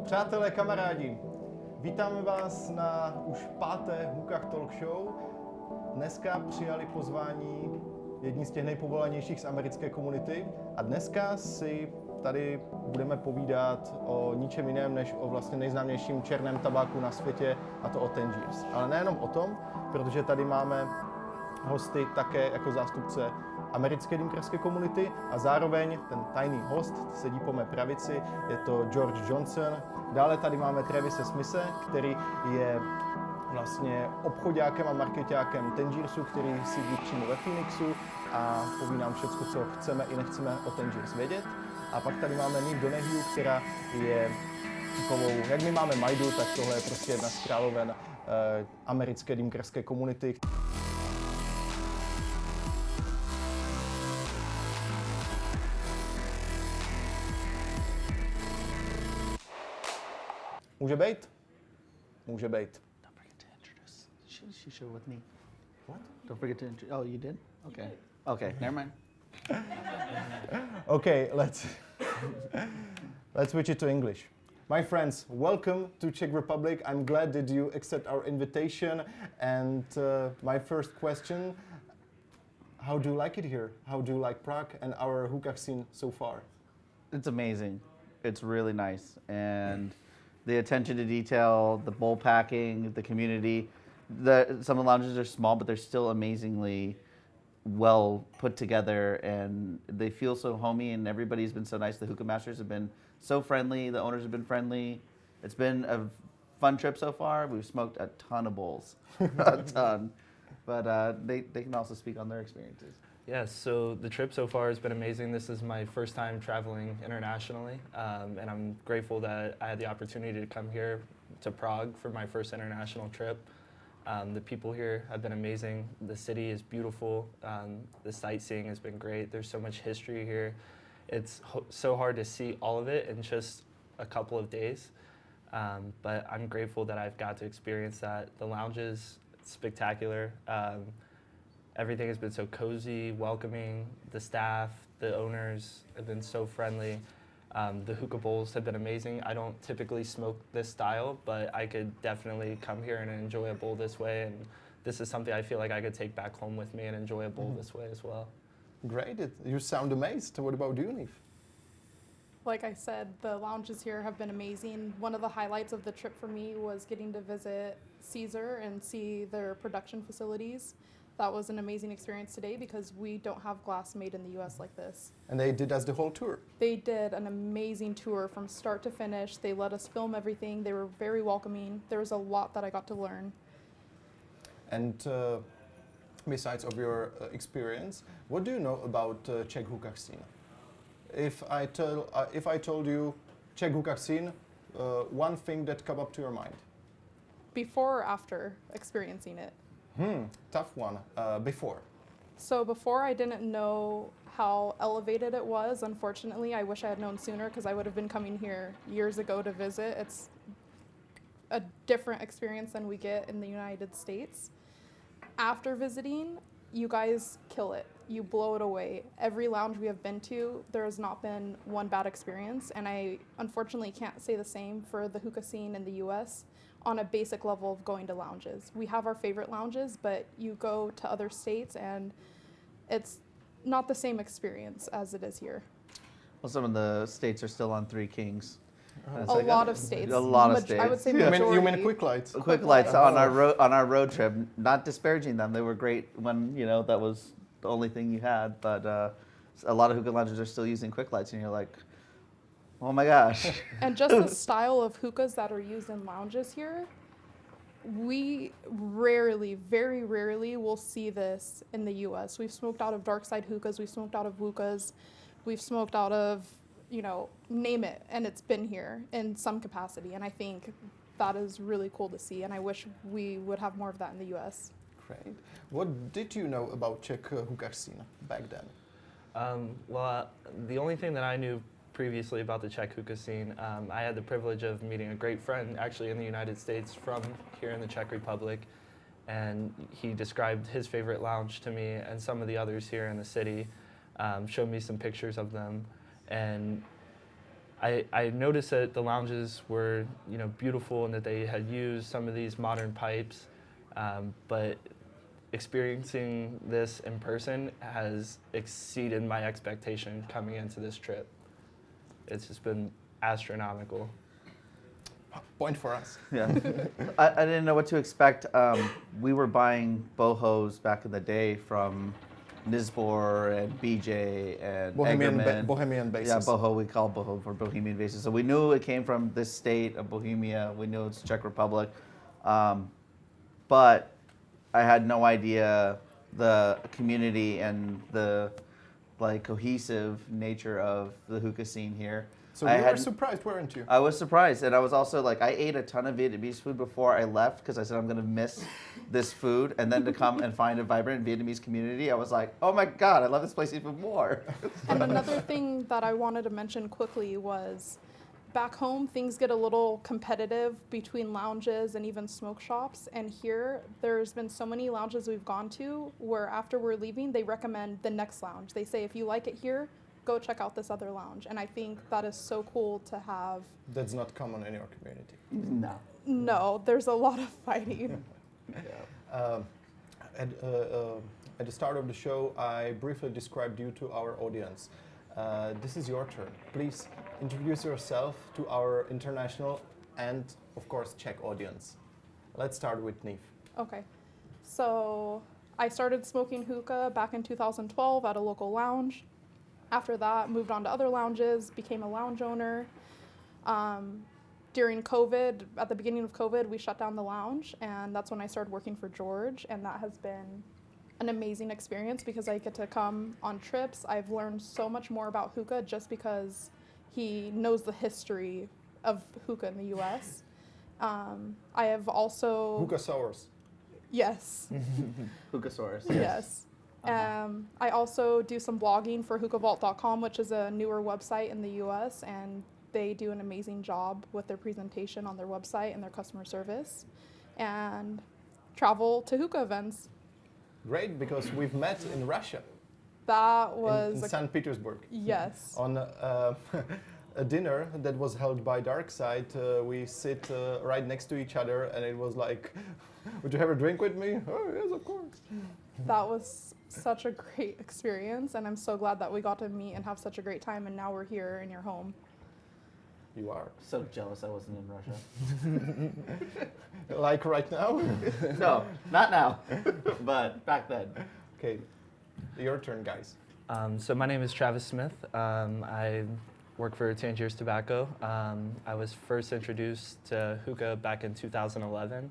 Přátelé, kamarádi, vítáme vás na už 5. Hookah Talk Show. Dneska přijali pozvání jedni z těch nejpovolanějších z americké komunity a dneska si tady budeme povídat o ničem jiném, než o vlastně nejznámějším černém tabáku na světě, a to o Tangiers. Ale nejenom o tom, protože tady máme hosty také jako zástupce americké dýmkerské komunity a zároveň ten tajný host sedí po mé pravici, je to Geroge Jonson. Dále tady máme Travise Smithe, který je vlastně obchodákem a marketákem Tangiersu, který sídlí přímo ve Phoenixu a poví nám všechno, co chceme i nechceme o Tangiers vědět. A pak tady máme Neeve Donoghue, která je takovou, jak my máme Majdu, tak tohle je prostě jedna z královen americké dýmkerské komunity. Může být? Může být. Don't forget to introduce. She showed with me. What? Don't forget to introduce. Oh, you did? Okay. Okay, never mind. Okay, let's switch it to English. My friends, welcome to Czech Republic. I'm glad that you accept our invitation. And my first question, how do you like it here? How do you like Prague and our hookah scene so far? It's amazing. It's really nice. And the attention to detail, the bowl packing, the community. Some of the lounges are small, but they're still amazingly well put together, and they feel so homey, and everybody's been so nice. The hookah masters have been so friendly. The owners have been friendly. It's been a fun trip so far. We've smoked a ton of bowls, a ton. But they can also speak on their experiences. Yes, so the trip so far has been amazing. This is my first time traveling internationally, and I'm grateful that I had the opportunity to come here to Prague for my first international trip. The people here have been amazing. The city is beautiful. The sightseeing has been great. There's so much history here. It's so hard to see all of it in just a couple of days, but I'm grateful that I've got to experience that. The lounges, spectacular. Everything has been so cozy, welcoming. The staff, the owners have been so friendly. The hookah bowls have been amazing. I don't typically smoke this style, but I could definitely come here and enjoy a bowl this way. And this is something I feel like I could take back home with me and enjoy a bowl this way as well. Great. You sound amazed. What about you, Neeve? Like I said, the lounges here have been amazing. One of the highlights of the trip for me was getting to visit Caesar and see their production facilities. That was an amazing experience today because we don't have glass made in the US like this. And they did us the whole tour. They did an amazing tour from start to finish. They let us film everything. They were very welcoming. There was a lot that I got to learn. And besides of your experience, what do you know about Czech hookah scene? If I told you Czech hookah scene, one thing that come up to your mind? Before or after experiencing it? Tough one. Before. So before, I didn't know how elevated it was. Unfortunately, I wish I had known sooner because I would have been coming here years ago to visit. It's a different experience than we get in the United States. After visiting, you guys kill it. You blow it away. Every lounge we have been to, there has not been one bad experience, and I unfortunately can't say the same for the hookah scene in the US. On a basic level of going to lounges. We have our favorite lounges, but you go to other states and it's not the same experience as it is here. Well, some of the states are still on Three Kings. A lot of states. A lot of states. I would say You majority. mean quick lights? Quick lights on our road trip. Not disparaging them, they were great when that was the only thing you had. But a lot of hookah lounges are still using quick lights, and you're like, oh my gosh. And just the style of hookahs that are used in lounges here, we rarely, very rarely will see this in the US. We've smoked out of dark side hookahs, we've smoked out of hookahs, we've smoked out of, name it, and it's been here in some capacity. And I think that is really cool to see, and I wish we would have more of that in the US. Great. What did you know about Czech hookah scene back then? Well, the only thing that I knew previously about the Czech hookah scene, I had the privilege of meeting a great friend actually in the United States from here in the Czech Republic, and he described his favorite lounge to me and some of the others here in the city, showed me some pictures of them, and I noticed that the lounges were, beautiful and that they had used some of these modern pipes, but experiencing this in person has exceeded my expectation coming into this trip. It's just been astronomical. Point for us. Yeah. I didn't know what to expect. We were buying bohos back in the day from Nizbor and BJ and Eggerman. Bohemian basis. Yeah, boho. We call boho for Bohemian basis. So we knew it came from this state of Bohemia. We knew it's Czech Republic. But I had no idea the community and the cohesive nature of the hookah scene here. So you were surprised, weren't you? I was surprised, and I was also I ate a ton of Vietnamese food before I left because I said I'm gonna miss this food, and then to come and find a vibrant Vietnamese community, I was like, oh my God, I love this place even more. And another thing that I wanted to mention quickly was back home, things get a little competitive between lounges and even smoke shops. And here, there's been so many lounges we've gone to where after we're leaving, they recommend the next lounge. They say, if you like it here, go check out this other lounge. And I think that is so cool to have. That's not common in your community. No. No, there's a lot of fighting. At the start of the show, I briefly described you to our audience. This is your turn. Please introduce yourself to our international and, of course, Czech audience. Let's start with Neeve. Okay. So I started smoking hookah back in 2012 at a local lounge. After that, moved on to other lounges, became a lounge owner. During COVID, at the beginning of COVID, we shut down the lounge, and that's when I started working for Geroge, and that has been an amazing experience because I get to come on trips. I've learned so much more about hookah just because he knows the history of hookah in the U.S. I have also... Hookah sours. Yes. Hookahsaurus. Yes. I also do some blogging for hookahvault.com, which is a newer website in the U.S., and they do an amazing job with their presentation on their website and their customer service, and travel to hookah events. Great, because we've met in Russia. That was... in St. Petersburg. Yes. On a dinner that was held by Darkside, we sit right next to each other, and it was like, would you have a drink with me? Oh, yes, of course. That was such a great experience, and I'm so glad that we got to meet and have such a great time, and now we're here in your home. You are. So jealous I wasn't in Russia. Like right now? No, not now, but back then. Okay, your turn, guys. So my name is Travis Smith. I work for Tangiers Tobacco. I was first introduced to hookah back in 2011.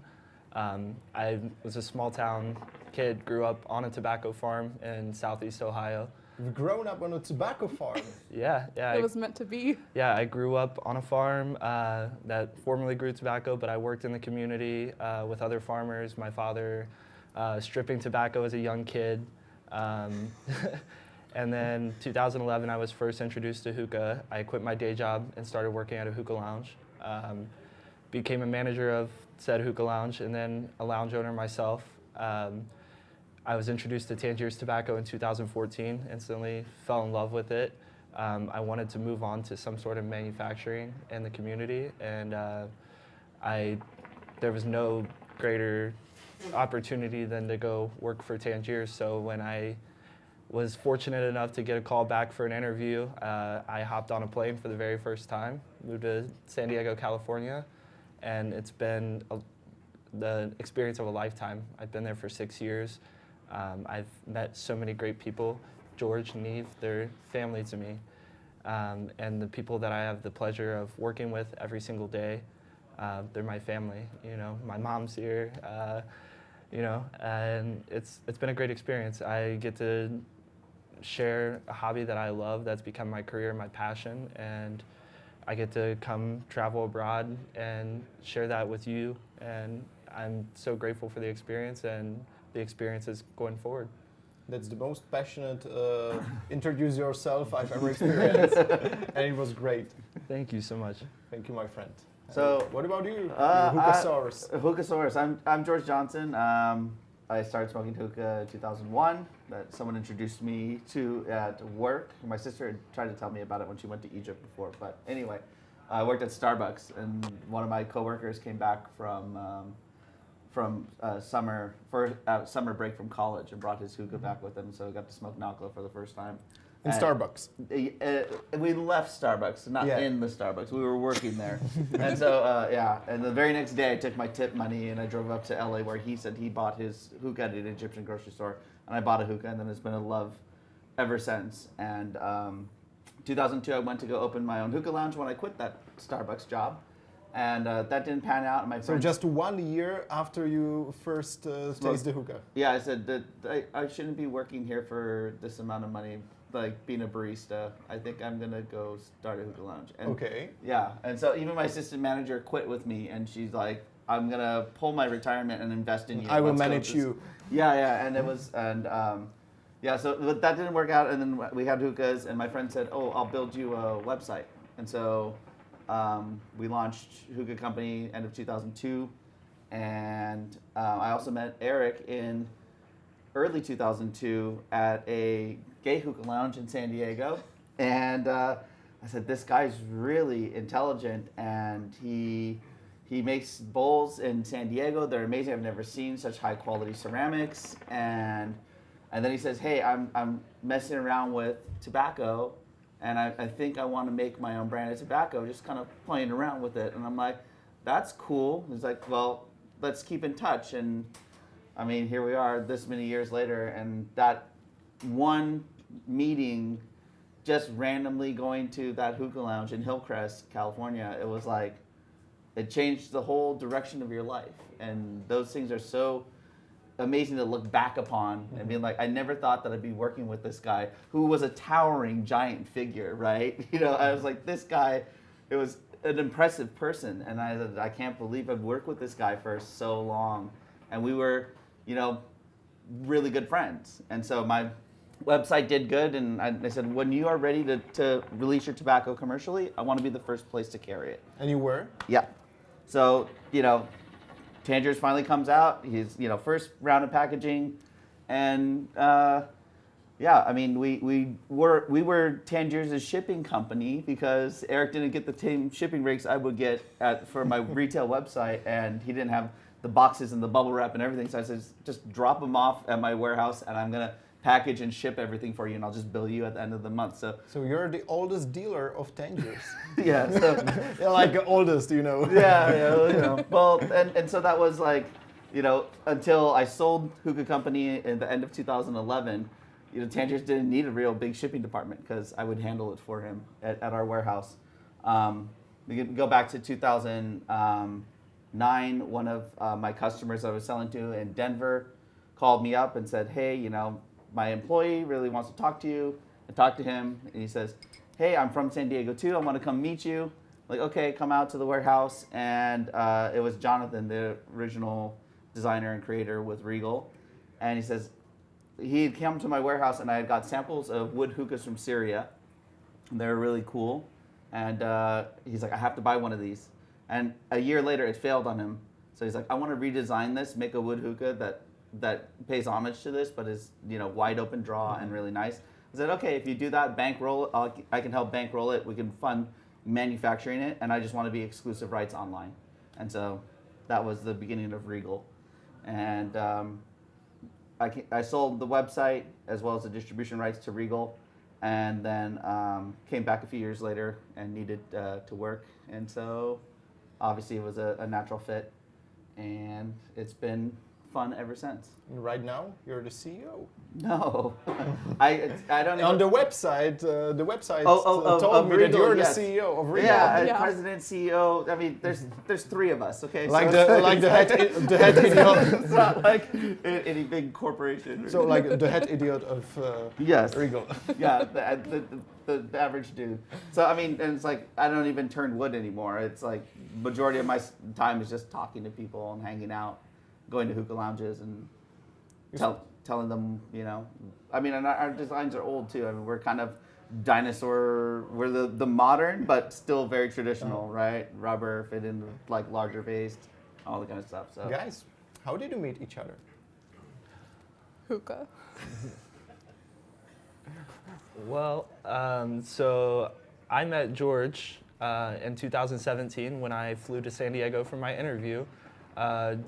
I was a small town kid, grew up on a tobacco farm in southeast Ohio. You've grown up on a tobacco farm. Yeah. It was meant to be. Yeah, I grew up on a farm that formerly grew tobacco, but I worked in the community with other farmers. My father stripping tobacco as a young kid. And then 2011, I was first introduced to hookah. I quit my day job and started working at a hookah lounge. Became a manager of said hookah lounge and then a lounge owner myself. I was introduced to Tangiers Tobacco in 2014, instantly fell in love with it. I wanted to move on to some sort of manufacturing in the community, and there was no greater opportunity than to go work for Tangiers. So when I was fortunate enough to get a call back for an interview, I hopped on a plane for the very first time, moved to San Diego, California, and it's been the experience of a lifetime. I've been there for 6 years. I've met so many great people. George, Neeve, they're family to me. And the people that I have the pleasure of working with every single day, they're my family. My mom's here, and it's been a great experience. I get to share a hobby that I love that's become my career, my passion, and I get to come travel abroad and share that with you, and I'm so grateful for the experience and the experiences going forward. That's the most passionate introduce yourself I've ever experienced, and it was great. Thank you so much. Thank you, my friend. So, what about you? Hookahsaurus. Hookahsaurus. I'm George Jonson. I started smoking hookah in 2001. That someone introduced me to at work. My sister had tried to tell me about it when she went to Egypt before. But anyway, I worked at Starbucks, and one of my coworkers came back from summer break from college and brought his hookah back with him. So I got to smoke Nalco for the first time. In Starbucks. We left Starbucks, not in the Starbucks. We were working there. And so, and the very next day I took my tip money and I drove up to LA where he said he bought his hookah at an Egyptian grocery store. And I bought a hookah, and then it's been a love ever since. And 2002, I went to go open my own hookah lounge when I quit that Starbucks job. And that didn't pan out. And my So friends, just 1 year after you first tasted hookah. yeah, I said that I shouldn't be working here for this amount of money, like being a barista. I think I'm gonna go start a hookah lounge. And Okay. yeah, and so even my assistant manager quit with me, and she's like, I'm gonna pull my retirement and invest in you. I will Let's go manage with this." you. Yeah, and it was, so but that didn't work out, and then we had hookahs, and my friend said, oh, I'll build you a website. And so we launched Hookah Company end of 2002, and I also met Eric in early 2002 at a gay hookah lounge in San Diego, and I said, this guy's really intelligent, and he makes bowls in San Diego. They're amazing. I've never seen such high quality ceramics. And then he says, hey, I'm messing around with tobacco, and I think I want to make my own brand of tobacco, just kind of playing around with it. And I'm like, that's cool. He's like, well, let's keep in touch. And I mean, here we are this many years later, and that one meeting, just randomly going to that hookah lounge in Hillcrest, California, it was like, it changed the whole direction of your life. And those things are so amazing to look back upon and being like, I never thought that I'd be working with this guy who was a towering giant figure, right? You know, I was like, this guy, it was an impressive person. And I said, I can't believe I've worked with this guy for so long. And we were, you know, really good friends. And so my website did good, and I said, when you are ready to release your tobacco commercially, I want to be the first place to carry it. And you were? Yeah. So, you know, Tangiers finally comes out. He's, you know, first round of packaging, and I mean, we were Tangiers' shipping company because Eric didn't get the same shipping rates I would get for my retail website, and he didn't have the boxes and the bubble wrap and everything. So I said, just drop them off at my warehouse, and I'm gonna package and ship everything for you, and I'll just bill you at the end of the month. So you're the oldest dealer of Tangiers. yeah, so You're like the oldest, you know. yeah, you know. Well, and so that was like, you know, until I sold Hookah Company in the end of 2011. You know, Tangiers didn't need a real big shipping department because I would handle it for him at our warehouse. We can go back to 2009. One of my customers I was selling to in Denver called me up and said, hey, you know, my employee really wants to talk to you. I talked to him, and he says, hey, I'm from San Diego too. I want to come meet you. Like, okay, come out to the warehouse. And it was Jonathan, the original designer and creator with Regal. And he says, he had come to my warehouse, and I had got samples of wood hookahs from Syria. And they're really cool. And he's like, I have to buy one of these. And a year later, it failed on him. So he's like, I want to redesign this, make a wood hookah that pays homage to this, but is, you know, wide open draw and really nice. I said, okay, if you do that, bankroll it. I can help bankroll it. We can fund manufacturing it, and I just want to be exclusive rights online. And so that was the beginning of Regal. And I sold the website as well as the distribution rights to Regal, and then came back a few years later and needed to work. And so obviously it was a natural fit, and it's been fun ever since. And right now, you're the CEO. No, I don't. On the website, told me that Regal, you're yes. the CEO of Regal. Yeah, president, CEO. I mean, there's three of us. Okay, Like so the head idiot. it's not like any big corporation. So like the head idiot of yes, Regal. yeah, the average dude. So I mean, and it's like I don't even turn wood anymore. It's like majority of my time is just talking to people and hanging out, going to hookah lounges and telling them, you know. I mean, and our designs are old too. I mean, we're kind of dinosaur. We're the modern, but still very traditional, right? Rubber fit in like larger based, all the kind of stuff. So Guys, how did you meet each other? Hookah. Well, so I met George in 2017 when I flew to San Diego for my interview.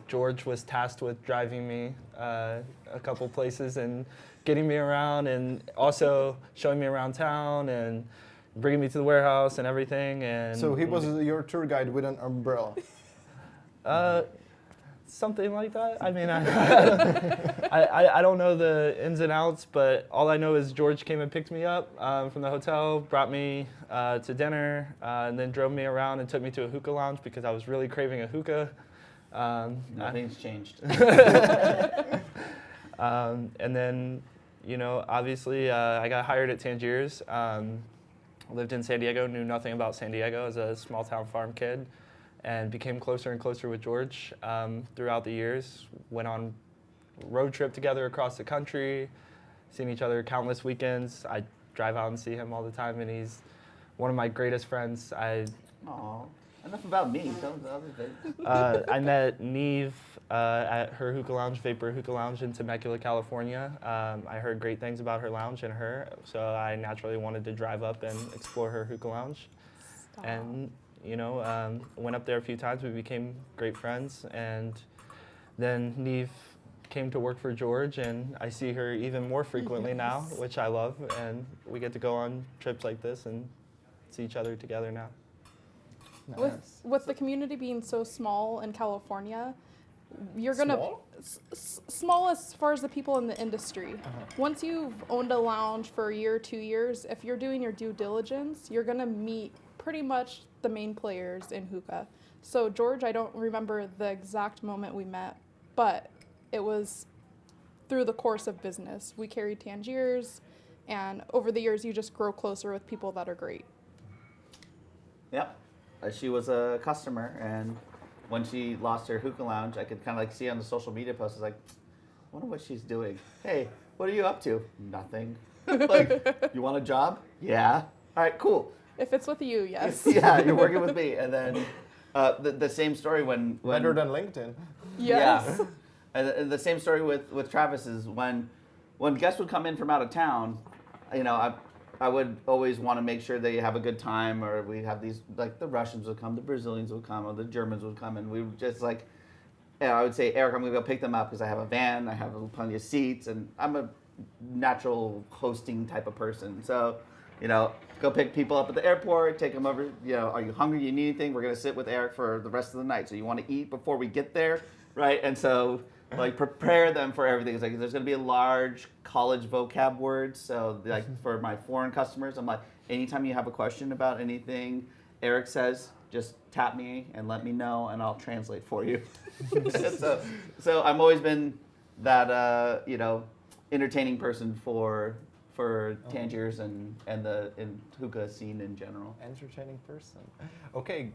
George was tasked with driving me a couple places and getting me around, and also showing me around town and bringing me to the warehouse and everything. And So he was your tour guide with an umbrella. Something like that. I mean, I don't know the ins and outs, but all I know is George came and picked me up from the hotel, brought me to dinner, and then drove me around and took me to a hookah lounge because I was really craving a hookah. Nothing's changed. And then, obviously, I got hired at Tangiers. Lived in San Diego, knew nothing about San Diego as a small town farm kid, and became closer and closer with George throughout the years. Went on road trip together across the country, seen each other countless weekends. I drive out and see him all the time, and he's one of my greatest friends. Aw, enough about me. Tell them the other things. I met Neeve at her hookah lounge, Vapor Hookah Lounge in Temecula, California. I heard great things about her lounge and her, so I naturally wanted to drive up and explore her hookah lounge. Stop. And went up there a few times. We became great friends, and then Neeve came to work for George, and I see her even more frequently now, which I love, and we get to go on trips like this and see each other together now. With the community being so small in California, you're gonna Small? Small as far as the people in the industry. Once you've owned a lounge for a year, 2 years, if you're doing your due diligence, you're gonna meet pretty much the main players in hookah. So George, I don't remember the exact moment we met, but it was through the course of business. We carried Tangiers, and over the years you just grow closer with people that are great. Yep. She was a customer, and when she lost her hookah lounge, I could kind of like see on the social media posts, I was like, I wonder what she's doing. Hey, what are you up to? Nothing. Like, you want a job? Yeah. All right, cool. If it's with you, yes. Yeah, you're working with me. And then the same story when Better than LinkedIn. Yes. Yeah. And the same story with Travis is when guests would come in from out of town, I would always want to make sure they have a good time, or we have these, like the Russians would come, the Brazilians would come, or the Germans would come, and we would just I would say, Eric, I'm going to go pick them up because I have a van, I have plenty of seats, and I'm a natural hosting type of person. So, go pick people up at the airport, take them over, are you hungry, you need anything? We're going to sit with Eric for the rest of the night. So you want to eat before we get there, right? And so, prepare them for everything. It's like, there's going to be a large college vocab words. So, for my foreign customers, I'm like, anytime you have a question about anything Eric says, just tap me and let me know, and I'll translate for you. so I've always been that, entertaining person for Tangiers and the hookah scene in general. Entertaining person. Okay,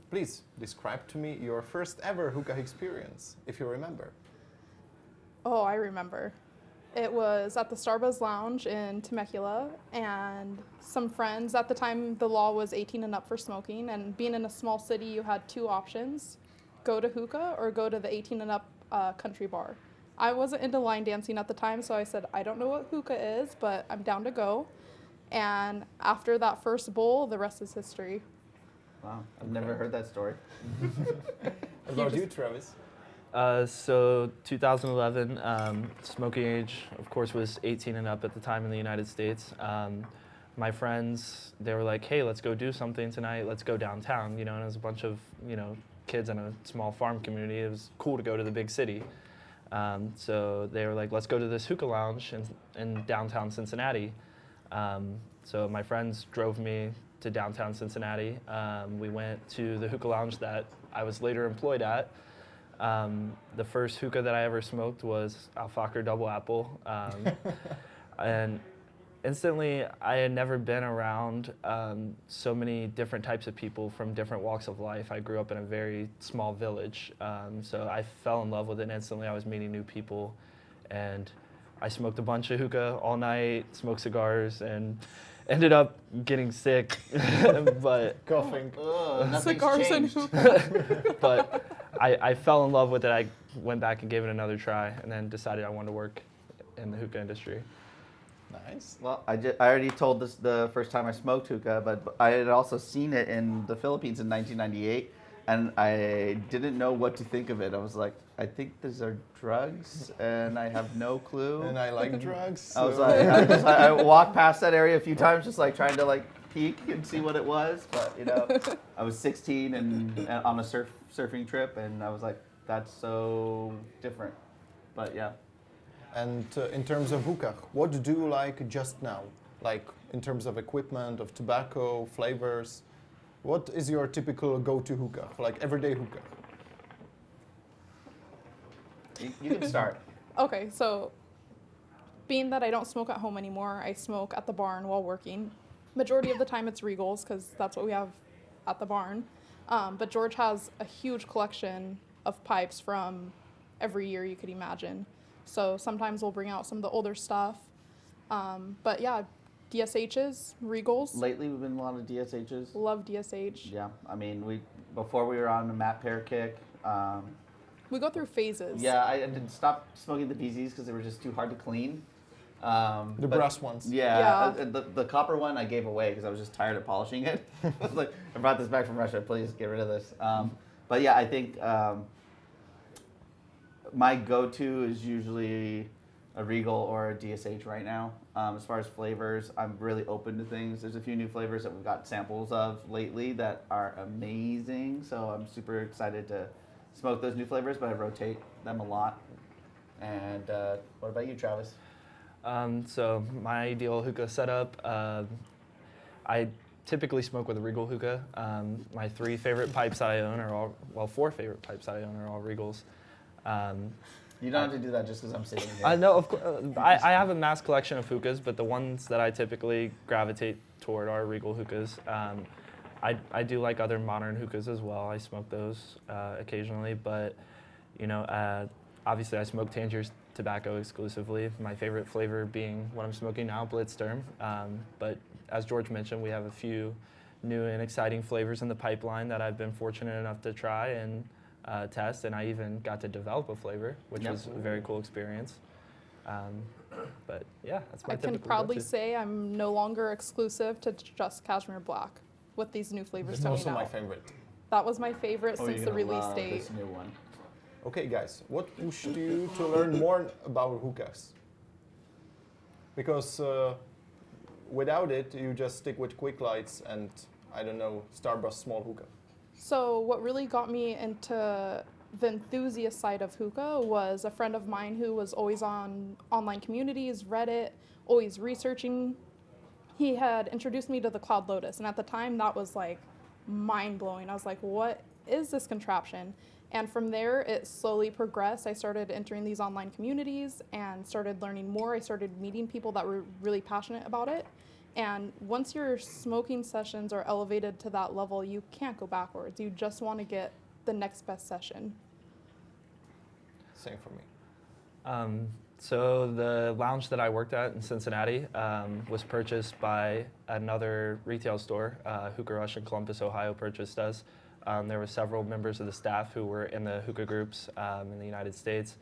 please describe to me your first ever hookah experience, if you remember. Oh, I remember. It was at the Starbuzz Lounge in Temecula, and some friends. At the time, the law was 18 and up for smoking, and being in a small city, you had two options: go to hookah or go to the 18 and up country bar. I wasn't into line dancing at the time, so I said, I don't know what hookah is, but I'm down to go. And after that first bowl, the rest is history. Wow, I've never heard that story. What about you, Travis? So 2011, smoking age, of course, was 18 and up at the time in the United States. My friends, they were like, hey, let's go do something tonight. Let's go downtown, and it was a bunch of, kids in a small farm community. It was cool to go to the big city. So they were like, let's go to this hookah lounge in downtown Cincinnati. So my friends drove me to downtown Cincinnati. We went to the hookah lounge that I was later employed at. The first hookah that I ever smoked was Alfaker Double Apple. And instantly, I had never been around so many different types of people from different walks of life. I grew up in a very small village, so I fell in love with it instantly. I was meeting new people, and I smoked a bunch of hookah all night, smoked cigars, and ended up getting sick. But Coughing. Cigars and changed. hookah. but I fell in love with it. I went back and gave it another try, and then decided I wanted to work in the hookah industry. Nice. Well, I already told this the first time I smoked hookah, but I had also seen it in the Philippines in 1998, and I didn't know what to think of it. I was like, I think these are drugs, and I have no clue. And I like drugs. I was so- like, I walked past that area a few times, just like trying to like peek and see what it was. But you know, I was 16 and on a surfing trip, and I was like, that's so different. But yeah. And in terms of hookah, what do you like just now? Like in terms of equipment, of tobacco, flavors? What is your typical go-to hookah, like everyday hookah? You can start. Okay, so being that I don't smoke at home anymore, I smoke at the barn while working. Majority of the time it's Regals because that's what we have at the barn. But George has a huge collection of pipes from every year you could imagine. So sometimes we'll bring out some of the older stuff. But yeah, DSHs, Regals. Lately, we've been a lot of DSHs. Love DSH. Yeah, I mean, before we were on the Matt Pear kick. We go through phases. Yeah, I did stop smoking the BZs because they were just too hard to clean. The brass ones. Yeah, Yeah. the copper one I gave away because I was just tired of polishing it. I was like, I brought this back from Russia. Please get rid of this. But yeah, I think my go-to is usually a Regal or a DSH right now. As far as flavors, I'm really open to things. There's a few new flavors that we've got samples of lately that are amazing. So I'm super excited to smoke those new flavors, but I rotate them a lot. And what about you, Travis? So my ideal hookah setup, I typically smoke with a Regal hookah. My 3 favorite pipes that I own are all, well, 4 favorite pipes that I own are all Regals. You don't have to do that just because I'm sitting here. No, of course. I have a mass collection of hookahs, but the ones that I typically gravitate toward are Regal hookahs. I do like other modern hookahs as well. I smoke those occasionally, but you know, obviously I smoke Tangiers Tobacco exclusively. My favorite flavor being what I'm smoking now, Blitzsturm. But as George mentioned, we have a few new and exciting flavors in the pipeline that I've been fortunate enough to try and test, and I even got to develop a flavor, which was a very cool experience. But yeah, that's my I can typical proudly go-to. say I'm no longer exclusive to just Cashmere Black with these new flavors It's coming also out. my favorite. That was my favorite Oh, since you're the gonna release love date. this new one. Okay, guys, what pushed you to learn more about hookahs? Because without it, you just stick with quick lights and, I don't know, Starburst small hookah. So what really got me into the enthusiast side of hookah was a friend of mine who was always on online communities, Reddit, always researching. He had introduced me to the Cloud Lotus, and at the time that was like mind-blowing. I was like, what is this contraption? And from there, it slowly progressed. I started entering these online communities and started learning more. I started meeting people that were really passionate about it. And once your smoking sessions are elevated to that level, you can't go backwards. You just want to get the next best session. Same for me. So the lounge that I worked at in Cincinnati was purchased by another retail store. Hookah Rush in Columbus, Ohio purchased us. There were several members of the staff who were in the hookah groups in the United States.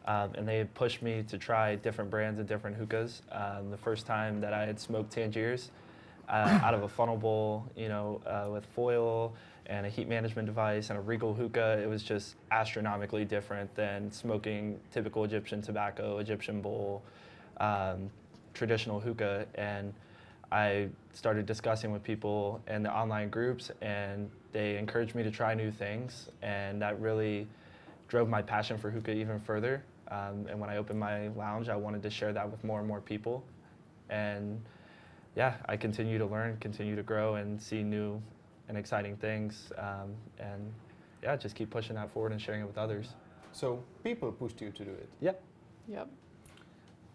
And they pushed me to try different brands and different hookahs. The first time that I had smoked Tangiers out of a funnel bowl, you know, with foil and a heat management device and a Regal hookah, it was just astronomically different than smoking typical Egyptian tobacco, Egyptian bowl, traditional hookah. And I started discussing with people in the online groups, and they encouraged me to try new things, and that really drove my passion for hookah even further. And when I opened my lounge, I wanted to share that with more and more people. And yeah, I continue to learn, continue to grow, and see new and exciting things. And yeah, just keep pushing that forward and sharing it with others. So people pushed you to do it. Yep. Yep.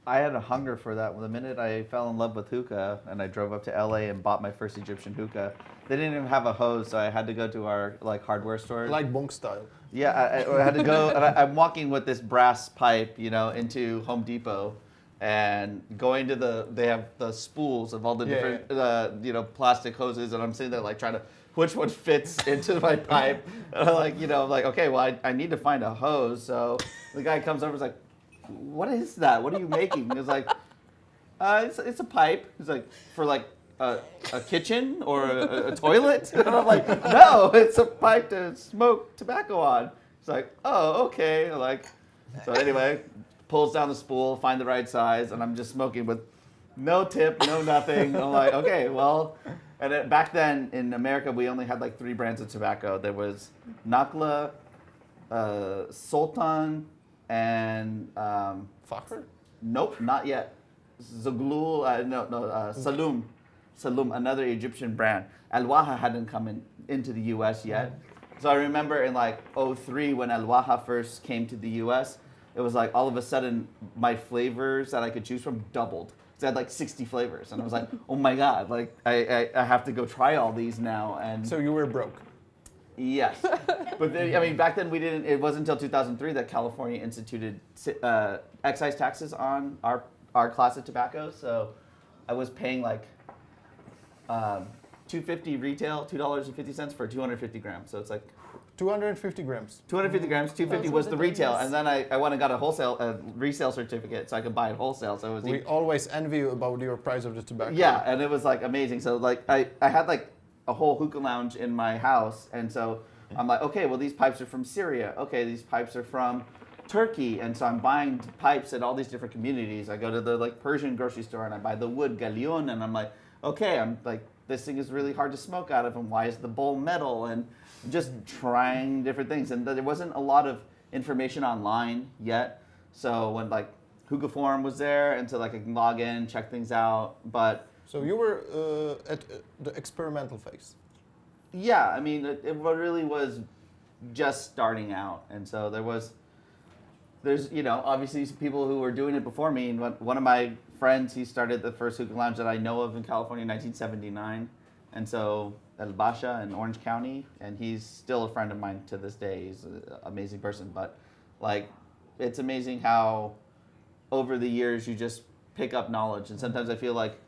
I had a hunger for that. The minute I fell in love with hookah and I drove up to LA and bought my first Egyptian hookah, they didn't even have a hose, so I had to go to our like hardware store. Like bonk style. Yeah, I had to go, and I'm walking with this brass pipe, you know, into Home Depot, and going to they have the spools of all the different, you know, plastic hoses, and I'm sitting there like trying to, which one fits into my pipe? And I'm like, you know, I'm like, okay, well, I need to find a hose. So the guy comes over and is like, what is that? What are you making? He was like, it's a pipe. He's like, for like a kitchen or a toilet? And I'm like, no, it's a pipe to smoke tobacco on. He's like, oh, okay. Like, so anyway, pulls down the spool, find the right size, and I'm just smoking with no tip, no nothing. I'm like, okay, well, and back then in America, we only had like 3 brands of tobacco. There was Nakla, Sultan, and Fakhr? nope, not yet. Zaglul, Saloom. Saloom, another Egyptian brand. Al-Waha hadn't come into the U.S. yet. So I remember in like 03 when Al-Waha first came to the U.S., it was like all of a sudden my flavors that I could choose from doubled. So I had like 60 flavors. And I was like, oh my God, like I have to go try all these now. And So you were broke. yes. But I mean, back then it wasn't until 2003 that California instituted excise taxes on our class of tobacco. So I was paying like $2.50 retail, $2.50 for 250 grams. So it's like 250 grams. 250 grams, 250 Those was were the the retail, days. and then I went and got a resale certificate so I could buy it wholesale. So it was We always envy you about your price of the tobacco. yeah, and it was like amazing. So like I had like a whole hookah lounge in my house, and so I'm like, okay, well these pipes are from Syria. Okay, these pipes are from Turkey, and so I'm buying pipes at all these different communities. I go to the like Persian grocery store and I buy the wood gallion, and I'm like, okay, I'm like, this thing is really hard to smoke out of, and why is the bowl metal? And just trying different things, and there wasn't a lot of information online yet. So when like Hookah Forum was there, and so like I can log in, check things out, but So you were at the experimental phase. yeah, I mean, it really was just starting out, and so there's obviously some people who were doing it before me, and one of my friends, he started the first hookah lounge that I know of in California in 1979, and so El Basha in Orange County, and he's still a friend of mine to this day. He's an amazing person, but like, it's amazing how over the years you just pick up knowledge, and sometimes I feel like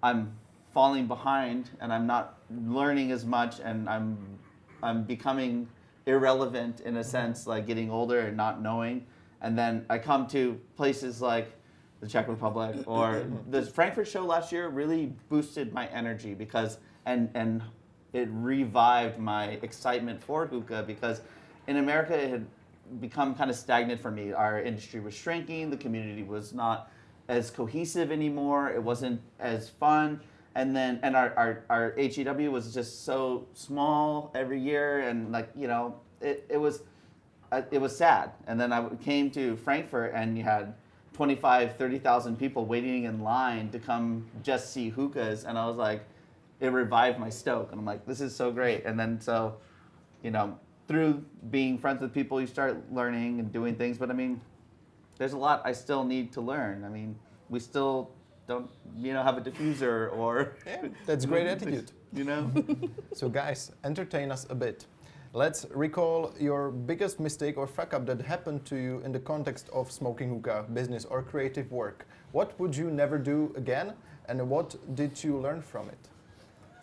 I'm falling behind and I'm not learning as much, and I'm becoming irrelevant in a sense, like getting older and not knowing. And then I come to places like the Czech Republic or the Frankfurt show last year really boosted my energy because and it revived my excitement for hookah, because in America it had become kind of stagnant for me. Our industry was shrinking, the community was not as cohesive anymore, it wasn't as fun. And then our HEW was just so small every year, and like, it was sad. And then I came to Frankfurt and you had 25, 30,000 people waiting in line to come just see hookahs, and I was like, it revived my stoke, and I'm like, this is so great. And then so, through being friends with people, you start learning and doing things, but I mean, there's a lot I still need to learn. I mean, we still don't, have a diffuser or... Yeah, that's great attitude. So guys, entertain us a bit. Let's recall your biggest mistake or fuck up that happened to you in the context of smoking hookah, business or creative work. What would you never do again, and what did you learn from it?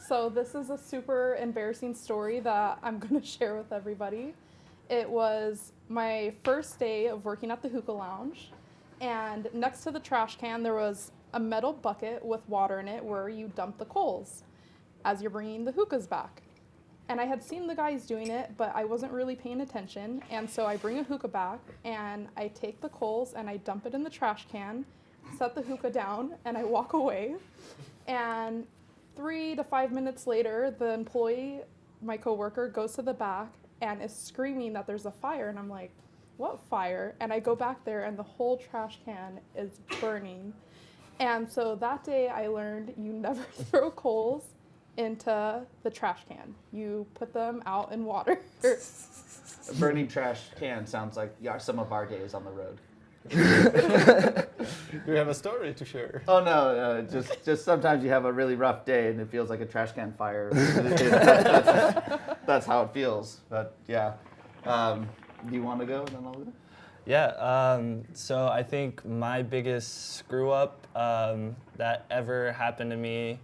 So this is a super embarrassing story that I'm going to share with everybody. It was my first day of working at the hookah lounge, and next to the trash can there was a metal bucket with water in it where you dump the coals as you're bringing the hookahs back. And I had seen the guys doing it, but I wasn't really paying attention, and so I bring a hookah back and I take the coals and I dump it in the trash can, set the hookah down, and I walk away. And 3 to 5 minutes later, the employee, my coworker, goes to the back and is screaming that there's a fire, and I'm like, what fire? And I go back there and the whole trash can is burning. And so that day I learned you never throw coals into the trash can. You put them out in water. A burning trash can sounds like some of our days on the road. Do you have a story to share? Oh no, just sometimes you have a really rough day and it feels like a trash can fire. That's how it feels. But yeah, do you want to go and then I'll go? Yeah, so I think my biggest screw up that ever happened to me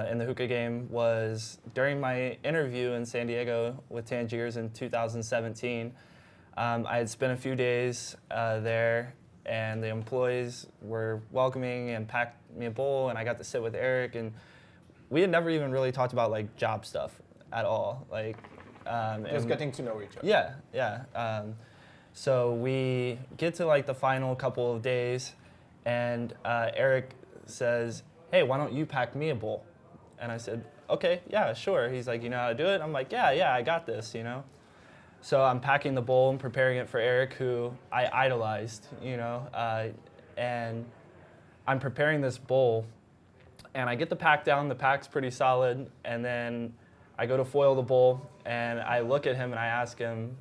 in the hookah game was during my interview in San Diego with Tangiers in 2017. I had spent a few days there and the employees were welcoming and packed me a bowl, and I got to sit with Eric, and we had never even really talked about like job stuff at all. Like, Just getting to know each other. yeah. So we get to like the final couple of days, and Eric says, "Hey, why don't you pack me a bowl?" And I said, "Okay, yeah, sure." He's like, "You know how to do it?" I'm like, yeah, I got this, you know. So I'm packing the bowl and preparing it for Eric, who I idolized, you know, and I'm preparing this bowl, and I get the pack down. The pack's pretty solid, and then I go to foil the bowl, and I look at him and I ask him,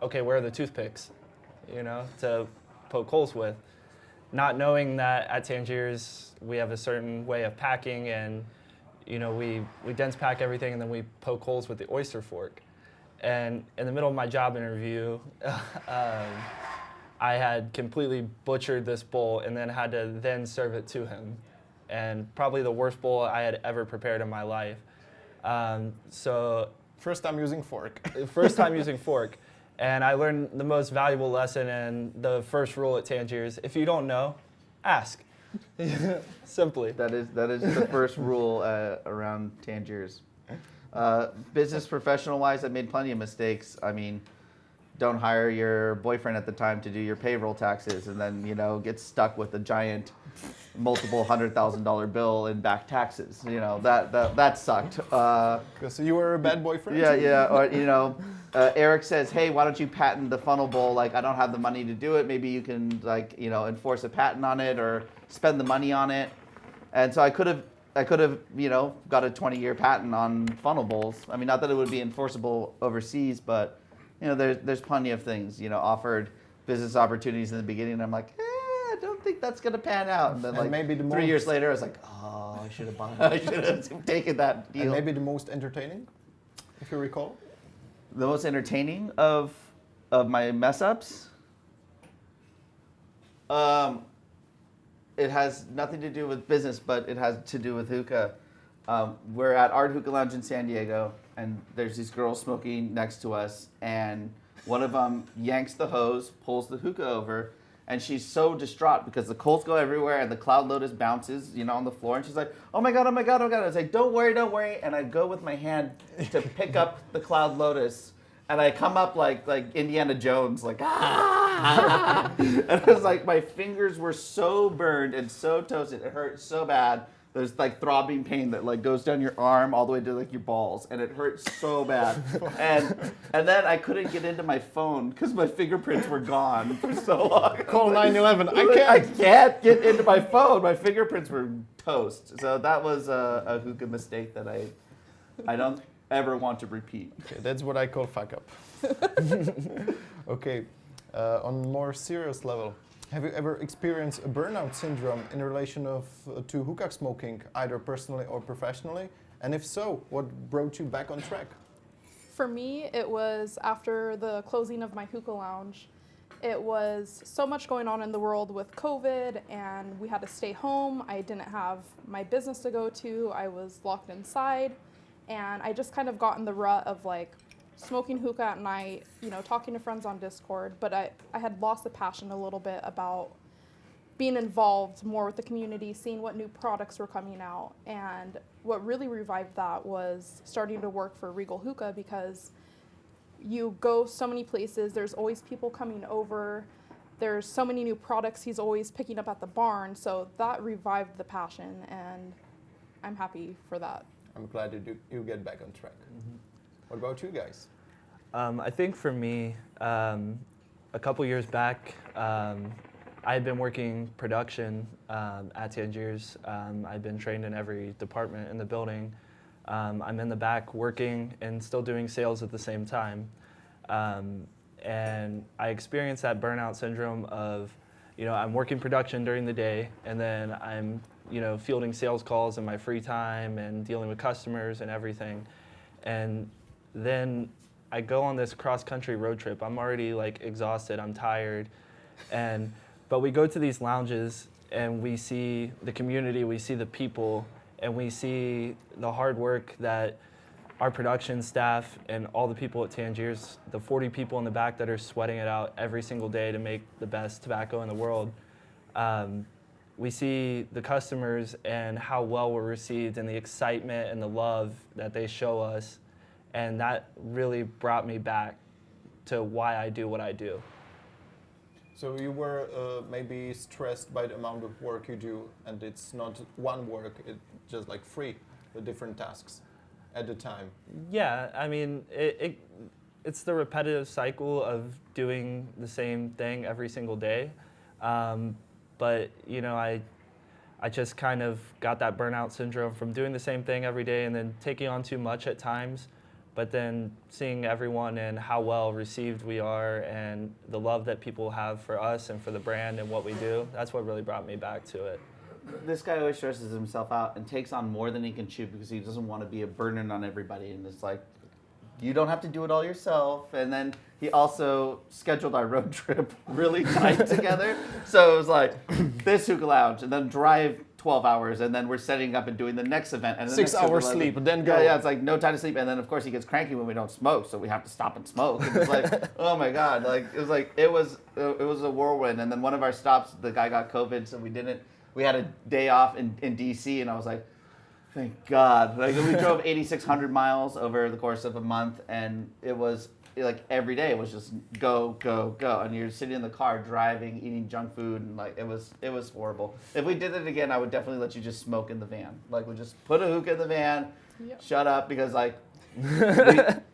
"Okay, where are the toothpicks, you know, to poke holes with?" Not knowing that at Tangiers we have a certain way of packing, and you know we dense pack everything, and then we poke holes with the oyster fork. And in the middle of my job interview, I had completely butchered this bowl and then had to then serve it to him. And probably the worst bowl I had ever prepared in my life. So First time using fork. first time using fork. And I learned the most valuable lesson and the first rule at Tangiers: if you don't know, ask. Simply. That is the first rule around Tangiers. Business professional wise, I made plenty of mistakes. I mean, don't hire your boyfriend at the time to do your payroll taxes, and then get stuck with a giant, multiple $100,000 bill in back taxes. That sucked. So you were a bad boyfriend? Yeah. Or Eric says, "Hey, why don't you patent the funnel bowl? Like, I don't have the money to do it. Maybe you can enforce a patent on it or spend the money on it." And so I could have got a 20-year patent on funnel bowls. I mean, not that it would be enforceable overseas, but there's plenty of things. Offered business opportunities in the beginning, and I'm like, I don't think that's gonna pan out. And then like maybe 3 years later, I was like, oh, I should have taken that deal. And maybe the most entertaining, if you recall. The most entertaining of my mess ups. It has nothing to do with business, but it has to do with hookah. We're at Art Hookah Lounge in San Diego, and there's these girls smoking next to us, and one of them yanks the hose, pulls the hookah over, and she's so distraught because the coals go everywhere and the Cloud Lotus bounces, on the floor, and she's like, "Oh my God, oh my God, oh God." I was like, don't worry. And I go with my hand to pick up the Cloud Lotus, and I come up like Indiana Jones, like, ah! And it was like my fingers were so burned and so toasted. It hurt so bad. There's like throbbing pain that like goes down your arm all the way to like your balls, and it hurt so bad. And then I couldn't get into my phone because my fingerprints were gone for so long. Call 911. I can't get into my phone. My fingerprints were toast. So that was a hookah mistake that I don't ever want to repeat. Okay, that's what I call fuck up. Okay, on a more serious level, have you ever experienced a burnout syndrome in relation to hookah smoking, either personally or professionally? And if so, what brought you back on track? For me, it was after the closing of my hookah lounge. It was so much going on in the world with COVID, and we had to stay home. I didn't have my business to go to. I was locked inside, and I just kind of got in the rut of like smoking hookah at night, talking to friends on Discord, but I had lost the passion a little bit about being involved more with the community, seeing what new products were coming out. And what really revived that was starting to work for Regal Hookah, because you go so many places, there's always people coming over, there's so many new products he's always picking up at the barn, so that revived the passion, and I'm happy for that. I'm glad you get back on track. Mm-hmm. What about you guys? I think for me, a couple years back, I had been working production at Tangiers. I'd been trained in every department in the building. I'm in the back working and still doing sales at the same time. And I experienced that burnout syndrome of, I'm working production during the day, and then I'm, fielding sales calls in my free time and dealing with customers and everything. And then I go on this cross-country road trip. I'm already like exhausted, I'm tired. But we go to these lounges and we see the community, we see the people, and we see the hard work that our production staff and all the people at Tangiers, the 40 people in the back that are sweating it out every single day to make the best tobacco in the world. We see the customers and how well we're received and the excitement and the love that they show us. And that really brought me back to why I do what I do. So you were maybe stressed by the amount of work you do, and it's not one work, it's just like 3 different tasks at a time. Yeah, I mean, it's the repetitive cycle of doing the same thing every single day. But, you know, I just kind of got that burnout syndrome from doing the same thing every day and then taking on too much at times. But then seeing everyone and how well received we are and the love that people have for us and for the brand and what we do, that's what really brought me back to it. This guy always stresses himself out and takes on more than he can chew because he doesn't want to be a burden on everybody. And it's like, you don't have to do it all yourself. And then he also scheduled our road trip really tight together. So it was like this hookah lounge and then drive 12 hours and then we're setting up and doing the next event. And the 6 next hours hookah sleep, lounge. then go. Yeah, it's like no time to sleep. And then of course he gets cranky when we don't smoke, so we have to stop and smoke. And it's like, oh my God, it was a whirlwind. And then one of our stops, the guy got COVID, so we had a day off in DC, and I was like, thank God. Like we drove 8,600 miles over the course of a month, and it was like every day it was just go, go, go. And you're sitting in the car driving, eating junk food, and like it was horrible. If we did it again, I would definitely let you just smoke in the van. Like we just put a hookah in the van, Yep. shut up, because like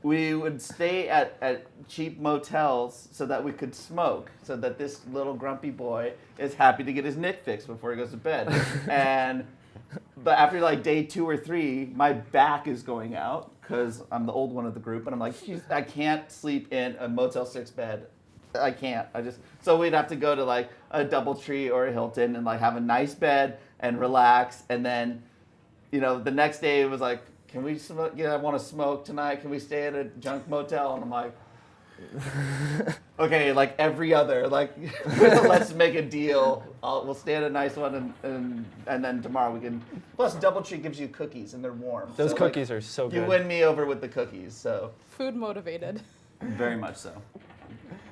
we would stay at cheap motels so that we could smoke, so that this little grumpy boy is happy to get his nick fixed before he goes to bed. But after like day 2 or 3, my back is going out because I'm the old one of the group, and I'm like, I can't sleep in a Motel 6 bed. I can't. So we'd have to go to like a DoubleTree or a Hilton and like have a nice bed and relax, and then, you know, the next day it was like, can we smoke? Yeah, I want to smoke tonight. Can we stay at a junk motel? And I'm like, okay, like every other, like let's make a deal. We'll stay at a nice one, and then tomorrow we can. Plus, DoubleTree gives you cookies and they're warm. Those so, cookies like, are so good. You win me over with the cookies, so Food motivated. very much so.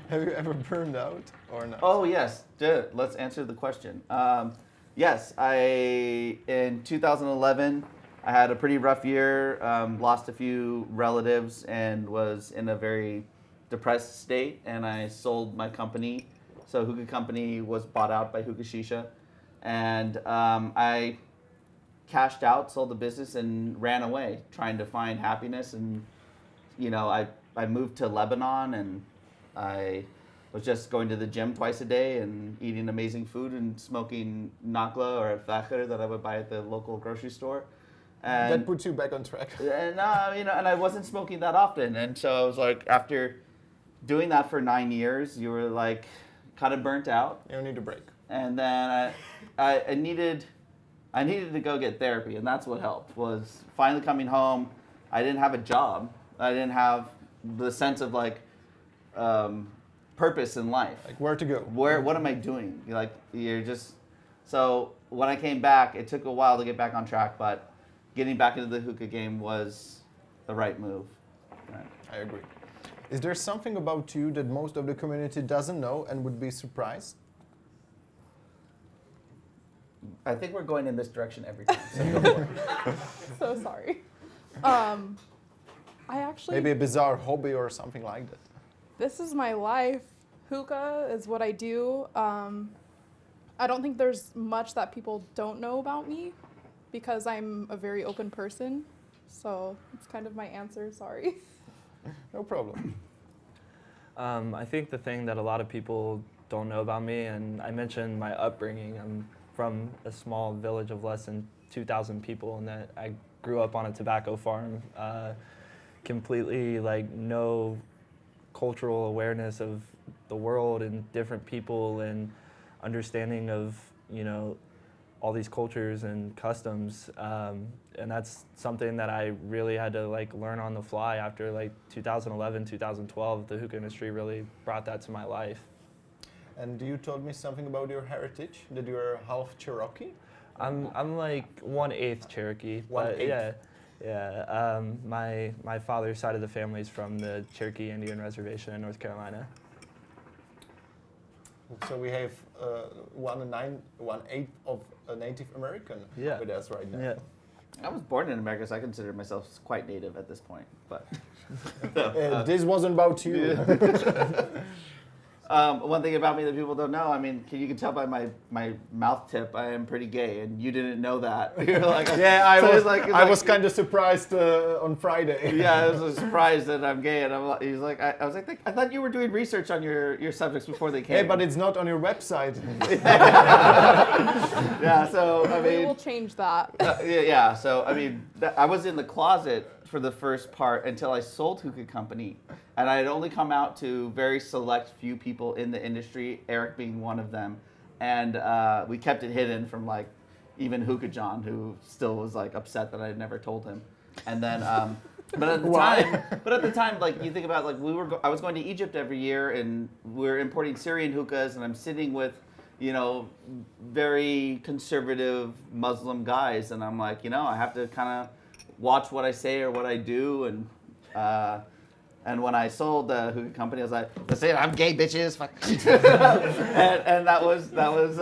Have you ever burned out or not? Oh yes, let's answer the question. Yes, in 2011. I had a pretty rough year, lost a few relatives, and was in a very depressed state, and I sold my company. So Hookah Company was bought out by Hookah Shisha, and I cashed out, sold the business, and ran away, trying to find happiness. And, you know, I moved to Lebanon, and I was just going to the gym twice a day and eating amazing food and smoking nakla or fakhr that I would buy at the local grocery store. And that puts you back on track. And you know, and I wasn't smoking that often, and so I was like, after doing that for 9 years, you were like kind of burnt out. You need a break. And then I needed to go get therapy, and that's what helped. Was finally coming home. I didn't have a job. I didn't have the sense of like purpose in life. Like where to go? What am I doing? You're just. So when I came back, it took a while to get back on track, but getting back into the hookah game was the right move. Right. I agree. Is there something about you that most of the community doesn't know and would be surprised? I think we're going in this direction every time. So go for it. So sorry. I actually. Maybe a bizarre hobby or something like that. This is my life. Hookah is what I do. I don't think there's much that people don't know about me, because I'm a very open person. So it's kind of my answer, sorry. No problem. I think the thing that a lot of people don't know about me, and I mentioned my upbringing, I'm from a small village of less than 2,000 people, and that I grew up on a tobacco farm, completely like no cultural awareness of the world and different people and understanding of, you know, all these cultures and customs, and that's something that I really had to like learn on the fly after like 2011, 2012. The hookah industry really brought that to my life. And you told me something about your heritage, that you're half Cherokee? I'm like 1/8 Cherokee, but 1/8. yeah, Yeah, my father's side of the family is from the Cherokee Indian Reservation in North Carolina. So we have 1/8 of a Native American Yeah. with us right now. Yeah. I was born in America, so I consider myself quite native at this point. But This wasn't about you. one thing about me that people don't know, I mean, you can tell by my mouth tip, I am pretty gay, and you didn't know that. You're like, Yeah, I so was it's like, I was kind of surprised on Friday. yeah, I was surprised that I'm gay, and he's like, I was like, I thought you were doing research on your subjects before they came. Hey, but it's not on your website. Yeah, so I We mean, will change that. yeah. So I mean, I was in the closet for the first part until I sold Hookah Company, and I had only come out to very select few people in the industry, Eric being one of them, and we kept it hidden from like even Hookah John, who still was like upset that I had never told him, and then. But at the time, like you think about, like I was going to Egypt every year, and we're importing Syrian hookahs, and I'm sitting with, very conservative Muslim guys, and I'm like, I have to kind of watch what I say or what I do, and when I sold the Hookah Company, I was like, "That's it, I'm gay, bitches." Fuck. and that was that was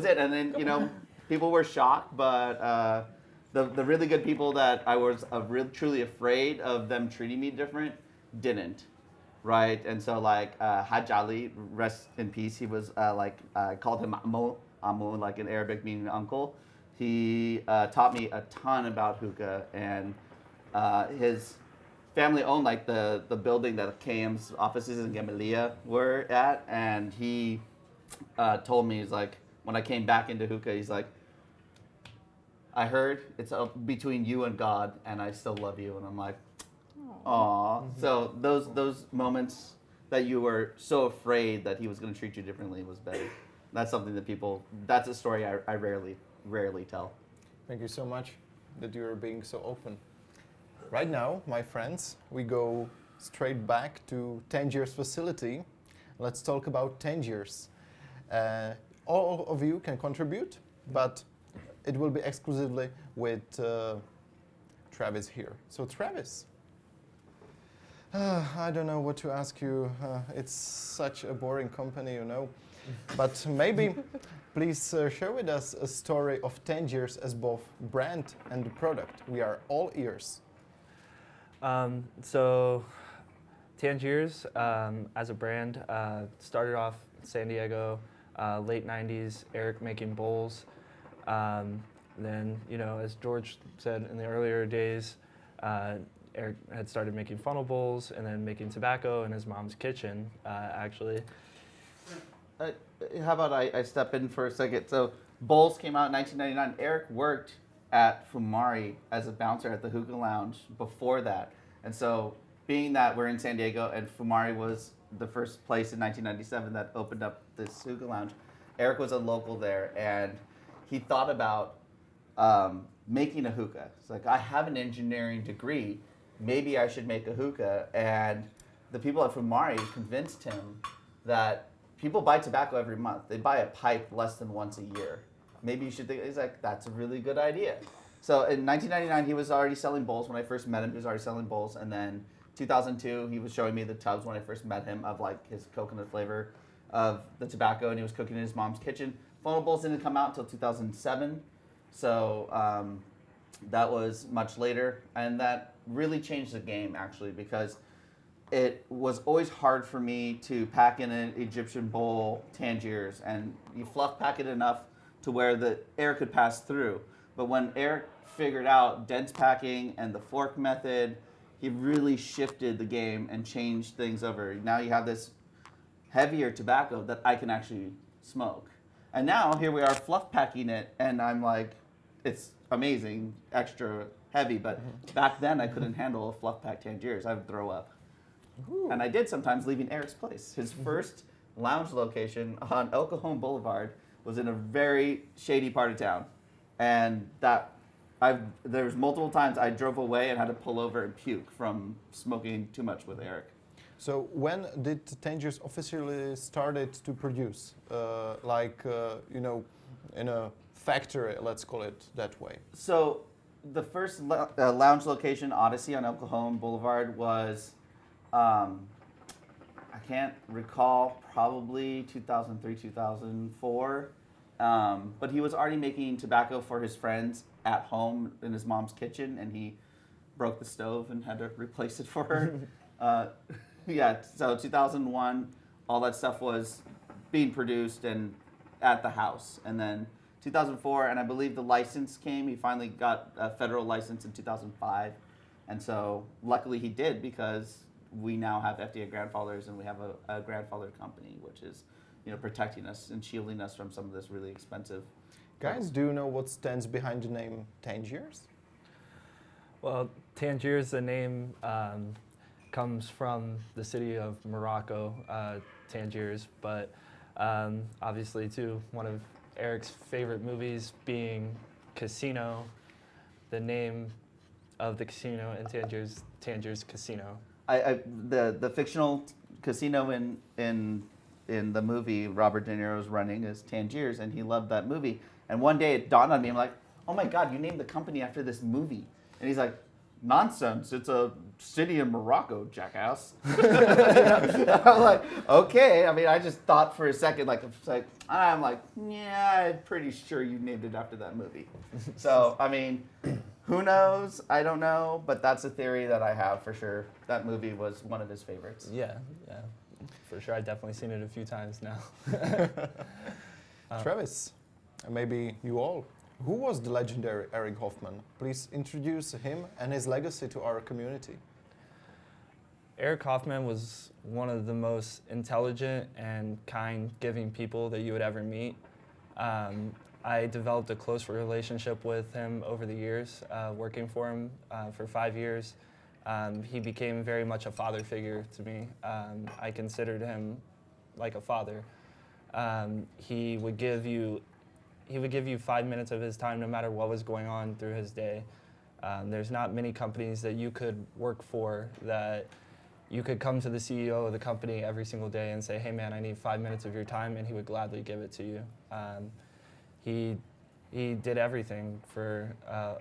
it. And then people were shocked, but the really good people that I was truly afraid of them treating me different didn't. Right, and so like Haj Ali, rest in peace. He was I called him Amu, like in Arabic meaning uncle. He taught me a ton about hookah, and his family owned like the building that KM's offices in Gamaliel were at, and he told me, he's like, when I came back into hookah, he's like, I heard it's between you and God, and I still love you, and I'm like. Aw. So those moments that you were so afraid that he was going to treat you differently was better. That's something that that's a story I rarely tell. Thank you so much that you're being so open. Right now, my friends, we go straight back to Tangiers facility. Let's talk about Tangiers. All of you can contribute, but it will be exclusively with Travis here. So Travis. I don't know what to ask you. It's such a boring company, But maybe, please share with us a story of Tangiers as both brand and product. We are all ears. So Tangiers, as a brand, started off in San Diego, late 90s, Eric making bowls. Then, as George said in the earlier days, Eric had started making funnel bowls and then making tobacco in his mom's kitchen, actually. How about I step in for a second? So bowls came out in 1999. Eric worked at Fumari as a bouncer at the Hookah Lounge before that. And so being that we're in San Diego and Fumari was the first place in 1997 that opened up this Hookah Lounge, Eric was a local there, and he thought about making a hookah. It's like, I have an engineering degree. Maybe I should make a hookah. And the people at Fumari convinced him that people buy tobacco every month. They buy a pipe less than once a year. Maybe you should think, he's like, that's a really good idea. So in 1999, he was already selling bowls. When I first met him, he was already selling bowls. And then 2002, he was showing me the tubs when I first met him of like his coconut flavor of the tobacco, and he was cooking in his mom's kitchen. Funnel bowls didn't come out until 2007. So that was much later. And that really changed the game, actually, because it was always hard for me to pack in an Egyptian bowl Tangiers, and you fluff pack it enough to where the air could pass through. But when Eric figured out dense packing and the fork method, he really shifted the game and changed things over. Now you have this heavier tobacco that I can actually smoke. And now here we are fluff packing it, and I'm like, it's amazing, extra heavy, but back then I couldn't handle a fluff pack Tangiers. I would throw up. Ooh. And I did sometimes, leaving Eric's place. His first lounge location on El Cajon Boulevard was in a very shady part of town. And there was multiple times I drove away and had to pull over and puke from smoking too much with Eric. So when did Tangiers officially started to produce? In a factory, let's call it that way. So the first lounge location, Odyssey on El Cajon Boulevard, was, I can't recall, probably 2003, 2004. But he was already making tobacco for his friends at home in his mom's kitchen, and he broke the stove and had to replace it for her. Yeah, so 2001, all that stuff was being produced and at the house. And then 2004, and I believe the license came. He finally got a federal license in 2005. And so luckily he did, because we now have FDA grandfathers and we have a grandfathered company, which is, you know, protecting us and shielding us from some of this really expensive. Guys, do you know what stands behind the name Tangiers? Well, Tangiers, the name comes from the city of Morocco, Tangiers, but obviously too, one of Eric's favorite movies being Casino, the name of the casino in Tangiers, Tangiers Casino. The fictional casino in the movie Robert De Niro's running is Tangiers, and he loved that movie. And one day it dawned on me, I'm like, oh my God, you named the company after this movie. And he's like, nonsense, it's a city in Morocco, jackass. I'm like, okay. I mean, I just thought for a second, I'm like, yeah, I'm pretty sure you named it after that movie. So, I mean, who knows? I don't know, but that's a theory that I have for sure. That movie was one of his favorites. Yeah, for sure. I've definitely seen it a few times now. Travis, and maybe you all. Who was the legendary Eric Hoffman? Please introduce him and his legacy to our community. Eric Hoffman was one of the most intelligent and kind, giving people that you would ever meet. I developed a close relationship with him over the years, working for him for 5 years. He became very much a father figure to me. I considered him like a father. He would give you 5 minutes of his time no matter what was going on through his day. There's not many companies that you could work for that you could come to the CEO of the company every single day and say, hey man, I need 5 minutes of your time, and he would gladly give it to you. He did everything for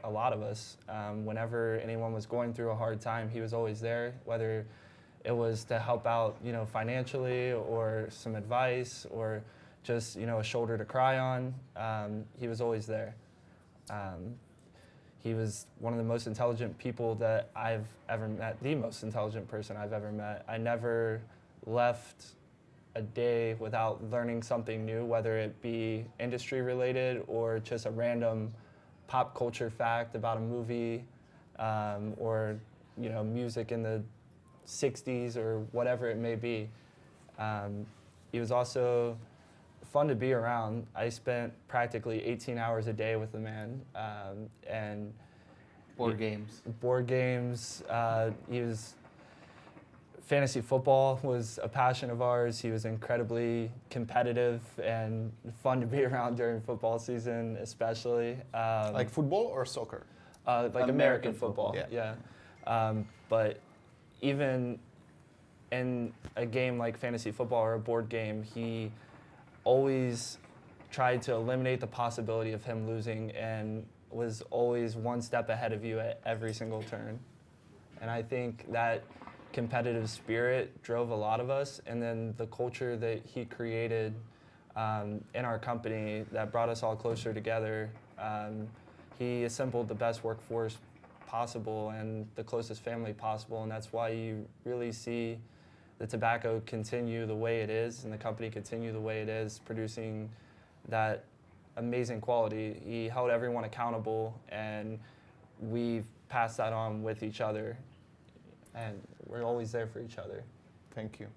a lot of us. Whenever anyone was going through a hard time, he was always there, whether it was to help out, financially, or some advice, or just, a shoulder to cry on. He was always there. He was one of the most intelligent people that I've ever met, the most intelligent person I've ever met. I never left a day without learning something new, whether it be industry related or just a random pop culture fact about a movie, or music in the 60s or whatever it may be. He was also fun to be around. I spent practically 18 hours a day with the man, and Board games. Fantasy football was a passion of ours. He was incredibly competitive and fun to be around during football season, especially. Like football or soccer? Like American football. Yeah. But even in a game like fantasy football or a board game, he always tried to eliminate the possibility of him losing, and was always one step ahead of you at every single turn. And I think that competitive spirit drove a lot of us, and then the culture that he created in our company that brought us all closer together. He assembled the best workforce possible and the closest family possible, and that's why you really see the tobacco continue the way it is and the company continue the way it is, producing that amazing quality. He held everyone accountable, and we've passed that on with each other, and we're always there for each other. Thank you.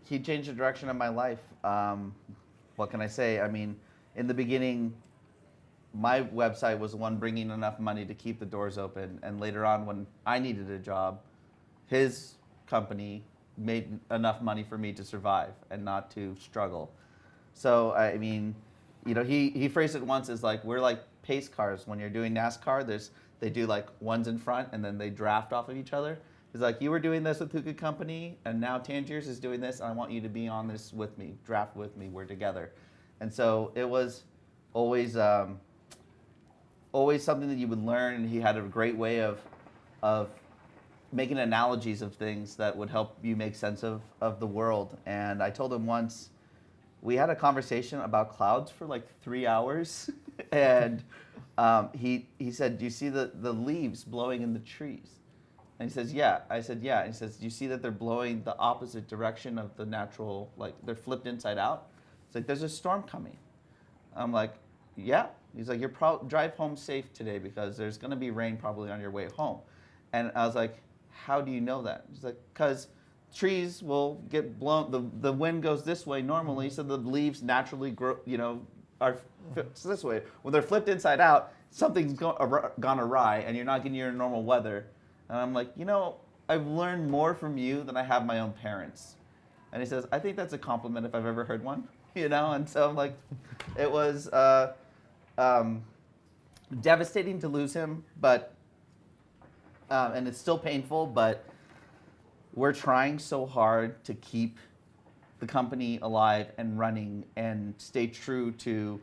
He changed the direction of my life. What can I say? I mean, in the beginning, my website was the one bringing enough money to keep the doors open, and later on, when I needed a job, his company made enough money for me to survive and not to struggle. So, I mean, he phrased it once as like, we're like pace cars. When you're doing NASCAR, they do like ones in front and then they draft off of each other. It's like, you were doing this with Hookah Company, and now Tangiers is doing this, and I want you to be on this with me, draft with me, we're together. And so it was always always something that you would learn, and he had a great way of making analogies of things that would help you make sense of the world. And I told him once, we had a conversation about clouds for like 3 hours, and he said, "Do you see the leaves blowing in the trees?" And he says, "Yeah." I said, "Yeah." And he says, "Do you see that they're blowing the opposite direction of the natural, like they're flipped inside out?" It's like, "There's a storm coming." I'm like, "Yeah." He's like, "Drive home safe today because there's going to be rain probably on your way home." And I was like, "How do you know that?" He's like, "Because trees will get blown. The wind goes this way normally, so the leaves naturally grow. Are this way. When they're flipped inside out, something's gone awry, and you're not getting your normal weather." And I'm like, "I've learned more from you than I have my own parents." And he says, "I think that's a compliment if I've ever heard one." And so I'm like, it was devastating to lose him, but and it's still painful, but we're trying so hard to keep the company alive and running and stay true to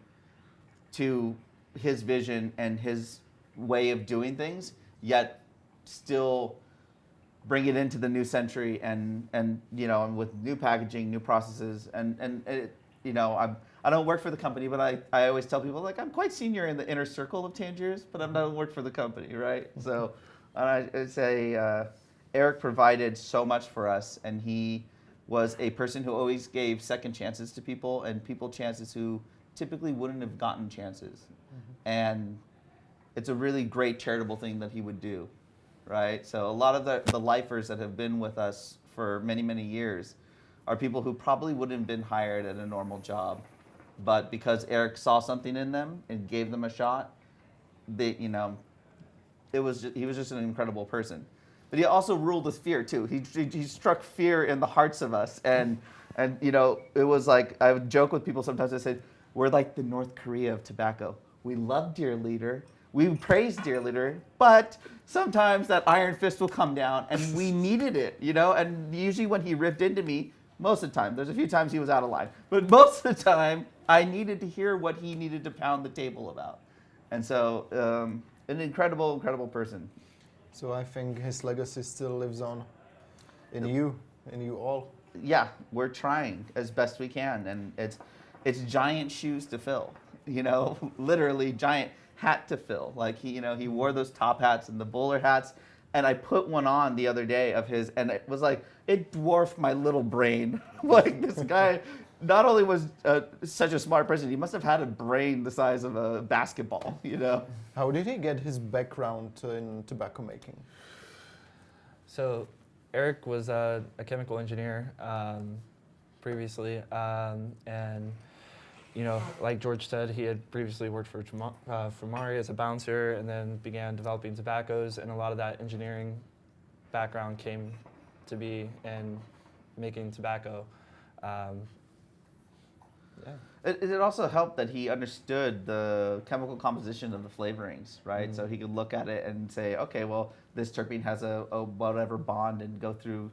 his vision and his way of doing things, yet still bring it into the new century and with new packaging, new processes, and it, I don't work for the company, but I always tell people, like, I'm quite senior in the inner circle of Tangiers, but I don't work for the company, right? So I say Eric provided so much for us, and he was a person who always gave second chances to people, and people chances who typically wouldn't have gotten chances. And it's a really great charitable thing that he would do, right? So a lot of the lifers that have been with us for many, many years are people who probably wouldn't have been hired at a normal job, but because Eric saw something in them and gave them a shot, he was just an incredible person. But he also ruled with fear too. He struck fear in the hearts of us, and it was like, I would joke with people sometimes. I said, we're like the North Korea of tobacco. We love dear leader, we praise dear leader, but sometimes that iron fist will come down, and we needed it, And usually when he ripped into me, most of the time, there's a few times he was out of line, but most of the time I needed to hear what he needed to pound the table about. And so, an incredible, incredible person. So I think his legacy still lives on in you all. Yeah, we're trying as best we can, and it's giant shoes to fill, literally giant hat to fill. Like he wore those top hats and the bowler hats, and I put one on the other day of his, and it was like, it dwarfed my little brain. Like, this guy not only was such a smart person, he must have had a brain the size of a basketball, How did he get his background in tobacco making? So Eric was a chemical engineer previously, and like George said, he had previously worked for Mari as a bouncer, and then began developing tobaccos, and a lot of that engineering background came to be in making tobacco. It also helped that he understood the chemical composition of the flavorings, right? Mm-hmm. So he could look at it and say, okay, well, this terpene has a whatever bond, and go through,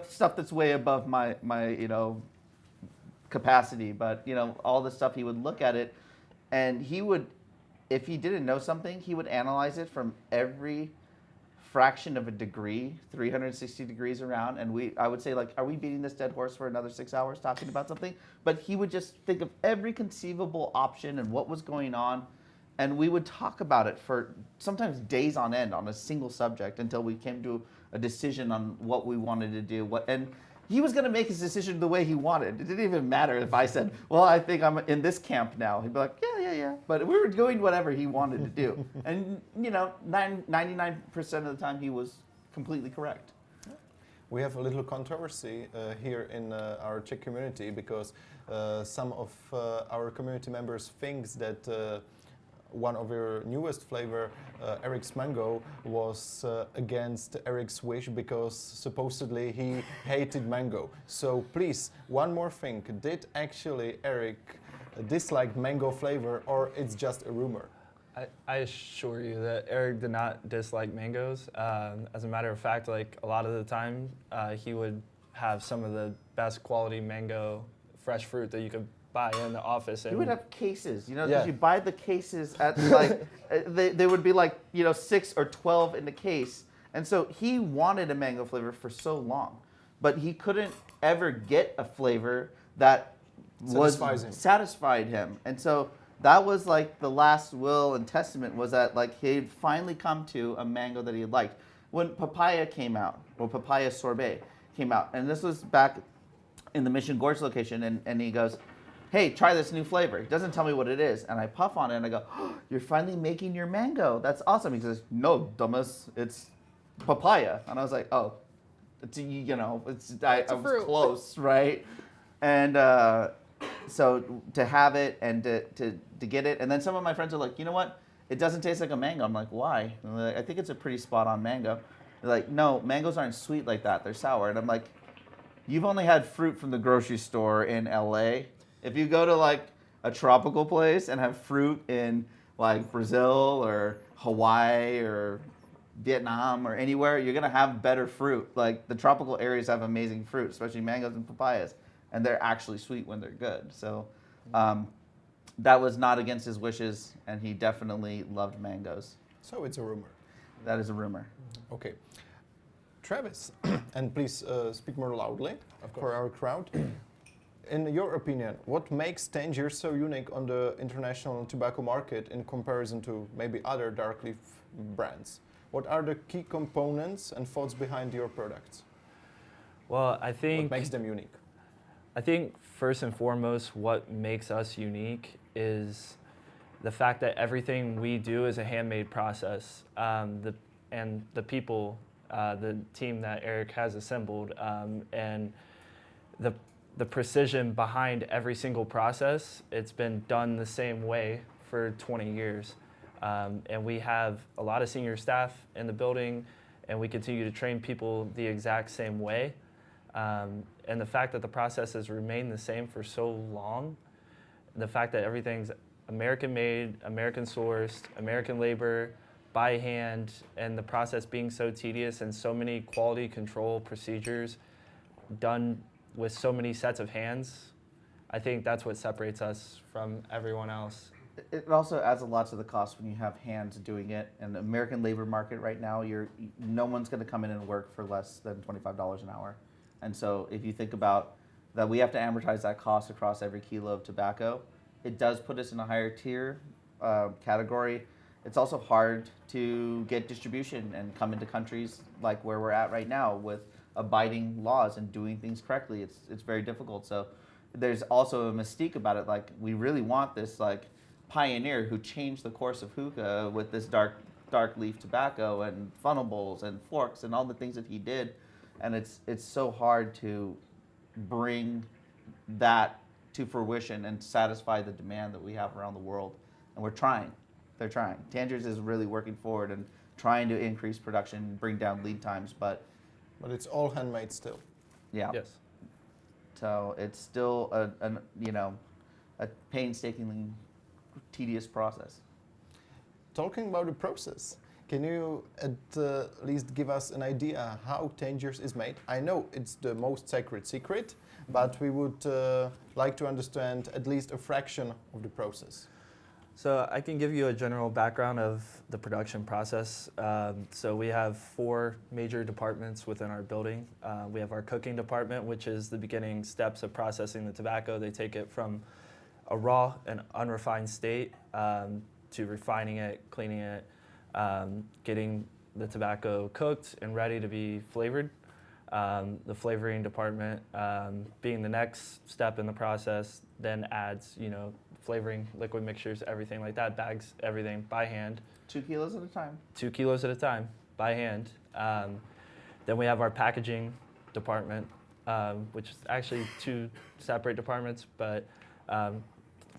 stuff that's way above my capacity. But, all the stuff, he would look at it, and he would, if he didn't know something, he would analyze it from every fraction of a degree, 360 degrees around, and I would say, like, are we beating this dead horse for another 6 hours talking about something? But he would just think of every conceivable option and what was going on, and we would talk about it for sometimes days on end on a single subject until we came to a decision on what we wanted to do. And he was going to make his decision the way he wanted. It didn't even matter if I said, well, I think I'm in this camp now. He'd be like, yeah. But we were doing whatever he wanted to do. And, 99% of the time he was completely correct. We have a little controversy here in our Czech community, because some of our community members thinks that one of your newest flavor, Eric's Mango, was against Eric's wish because supposedly he hated mango. So please, one more thing. Did actually Eric dislike mango flavor, or it's just a rumor? I assure you that Eric did not dislike mangoes. As a matter of fact, like, a lot of the time, he would have some of the best quality mango fresh fruit that you could buy in the office. You would have cases, you know, Yeah. because you buy the cases at like, they would be like, you know, 6 or 12 in the case. And so he wanted a mango flavor for so long, but he couldn't ever get a flavor that satisfied him. And so that was like the last will and testament, was that like he'd finally come to a mango that he liked. When papaya came out, or papaya sorbet came out, and this was back in the Mission Gorge location, and he goes, hey, try this new flavor. He doesn't tell me what it is, and I puff on it, and I go, oh, you're finally making your mango. That's awesome. He says, no, dumbass, it's papaya. And I was like, oh, it's, you know, I was fruit. close, right? And so to have it and to get it, and then some of my friends are like, you know what? It doesn't taste like a mango. I'm like, why? And they're like, I think it's a pretty spot on mango. They're like, no, mangoes aren't sweet like that. They're sour. And I'm like, you've only had fruit from the grocery store in LA. If you go to like a tropical place and have fruit in like Brazil or Hawaii or Vietnam or anywhere, you're gonna have better fruit. Like the tropical areas have amazing fruit, especially mangoes and papayas, and they're actually sweet when they're good. So that was not against his wishes, and he definitely loved mangoes. So it's a rumor. That is a rumor. Okay. Travis, and please speak more loudly for our crowd. In your opinion, what makes Tangiers so unique on the international tobacco market in comparison to maybe other dark leaf brands? What are the key components and thoughts behind your products? Well, I think What makes them unique? I think first and foremost, what makes us unique is the fact that everything we do is a handmade process. The people, the team that Eric has assembled, and the precision behind every single process, it's been done the same way for 20 years. And we have a lot of senior staff in the building, and we continue to train people the exact same way. And the fact that the process has remained the same for so long, the fact that everything's American made, American sourced, American labor, by hand, and the process being so tedious and so many quality control procedures done with so many sets of hands, I think that's what separates us from everyone else. It also adds a lot to the cost when you have hands doing it. And the American labor market right now, no one's going to come in and work for less than $25 an hour. And so if you think about that, we have to amortize that cost across every kilo of tobacco. It does put us in a higher tier category. It's also hard to get distribution and come into countries like where we're at right now with abiding laws and doing things correctly. It's very difficult. So there's also a mystique about it. Like, we really want this like pioneer who changed the course of hookah with this dark leaf tobacco and funnel bowls and forks and all the things that he did. And it's so hard to bring that to fruition and satisfy the demand that we have around the world. And we're trying. They're trying. Tangiers is really working forward and trying to increase production and bring down lead times, but it's all handmade still. yeah. Yes. So it's still a painstakingly tedious process. Talking about the process, can you at least give us an idea how Tangiers is made? I know it's the most sacred secret, but we would like to understand at least a fraction of the process. So I can give you a general background of the production process. So we have 4 major departments within our building. We have our cooking department, which is the beginning steps of processing the tobacco. They take it from a raw and unrefined state to refining it, cleaning it, getting the tobacco cooked and ready to be flavored. The flavoring department being the next step in the process, then adds, flavoring, liquid mixtures, everything like that, bags, everything by hand. 2 kilos at a time. 2 kilos at a time by hand. Then we have our packaging department, which is actually 2 separate departments, but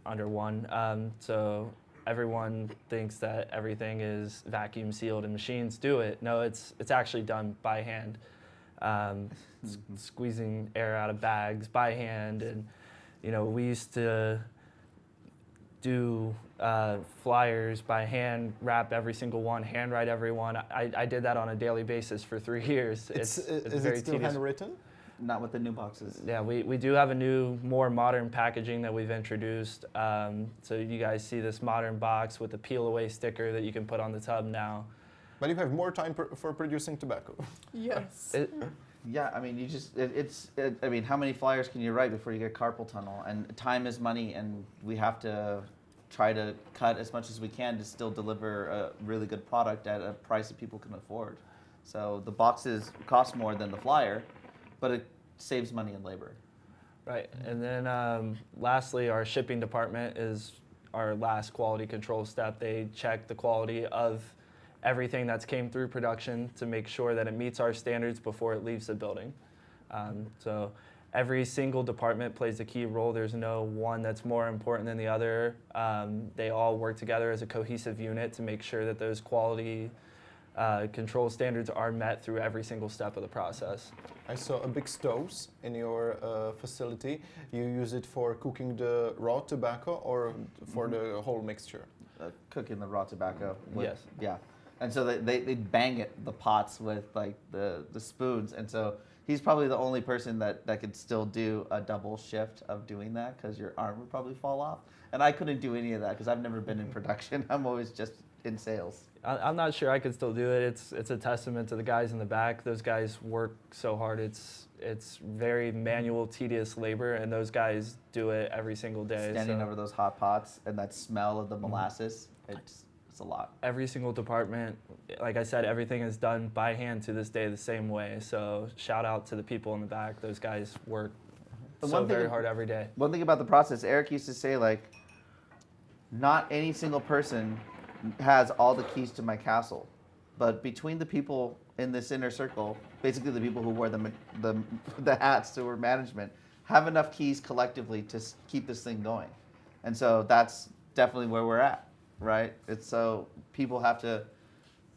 under one. So everyone thinks that everything is vacuum sealed and machines do it. No, it's actually done by hand. Squeezing air out of bags by hand, and we used to do flyers by hand, wrap every single one, handwrite every one. I did that on a daily basis for 3 years. Is very it still tedious. handwritten? Not with the new boxes. Yeah, we do have a new, more modern packaging that we've introduced. So you guys see this modern box with a peel away sticker that you can put on the tub now. But you have more time for producing tobacco. Yes. Yeah, I mean, I mean, how many flyers can you write before you get carpal tunnel? And time is money, and we have to try to cut as much as we can to still deliver a really good product at a price that people can afford. So the boxes cost more than the flyer, but it saves money and labor. Right, and then lastly, our shipping department is our last quality control step. They check the quality of everything that's came through production to make sure that it meets our standards before it leaves the building. So every single department plays a key role. There's no one that's more important than the other. They all work together as a cohesive unit to make sure that those quality control standards are met through every single step of the process. I saw a big stoves in your facility. You use it for cooking the raw tobacco or for the whole mixture? Cooking the raw tobacco. Yes. Yeah. And so they bang the pots with like the spoons. And so he's probably the only person that could still do a double shift of doing that because your arm would probably fall off. And I couldn't do any of that because I've never been in production. I'm always just in sales. I'm not sure I could still do it. It's a testament to the guys in the back. Those guys work so hard. It's very manual, tedious labor, and those guys do it every single day. Standing over those hot pots and that smell of the molasses, it's a lot. Every single department, like I said, everything is done by hand to this day the same way. So shout out to the people in the back. Those guys work very hard every day. One thing about the process, Eric used to say, like, not any single person has all the keys to my castle, but between the people in this inner circle, basically the people who wear the hats to wear management, have enough keys collectively to keep this thing going. And so that's definitely where we're at, right? It's so people have to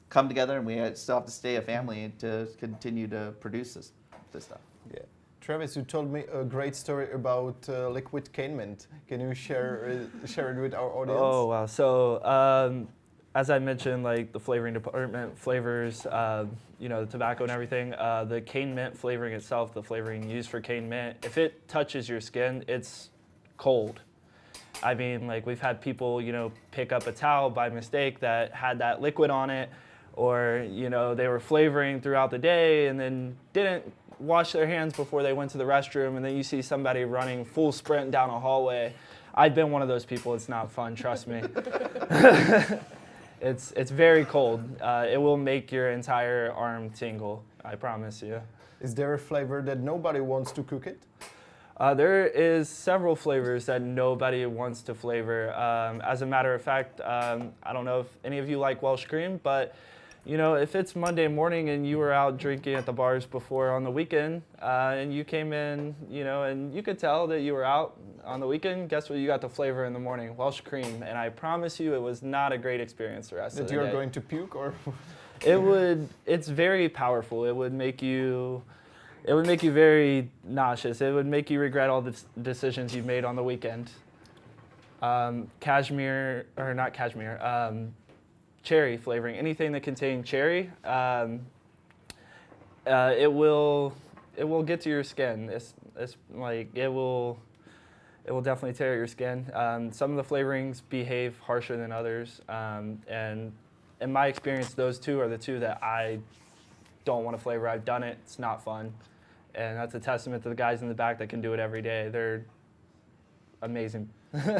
come together, and we still have to stay a family to continue to produce this stuff. Yeah. Travis, you told me a great story about liquid cane mint. Can you share it with our audience? Oh, wow. So as I mentioned, like the flavoring department flavors, the tobacco and everything, the cane mint flavoring itself, the flavoring used for cane mint, if it touches your skin, it's cold. I mean, like we've had people, pick up a towel by mistake that had that liquid on it, or, they were flavoring throughout the day and then didn't wash their hands before they went to the restroom, and then you see somebody running full sprint down a hallway. I've been one of those people. It's not fun, trust me. It's very cold. It will make your entire arm tingle, I promise you. Is there a flavor that nobody wants to cook it? There is several flavors that nobody wants to flavor. As a matter of fact, I don't know if any of you like Welsh cream, but if it's Monday morning and you were out drinking at the bars before on the weekend, and you came in, and you could tell that you were out on the weekend, guess what you got to flavor in the morning? Welsh cream. And I promise you it was not a great experience the rest of the day. That you're going to puke, or? It's very powerful. It would make you very nauseous. It would make you regret all the decisions you've made on the weekend. Cherry flavoring, anything that contains cherry, it will get to your skin. It's like it will definitely tear your skin. Some of the flavorings behave harsher than others, and in my experience, those two are the two that I don't want to flavor. I've done it. It's not fun, and that's a testament to the guys in the back that can do it every day. They're amazing.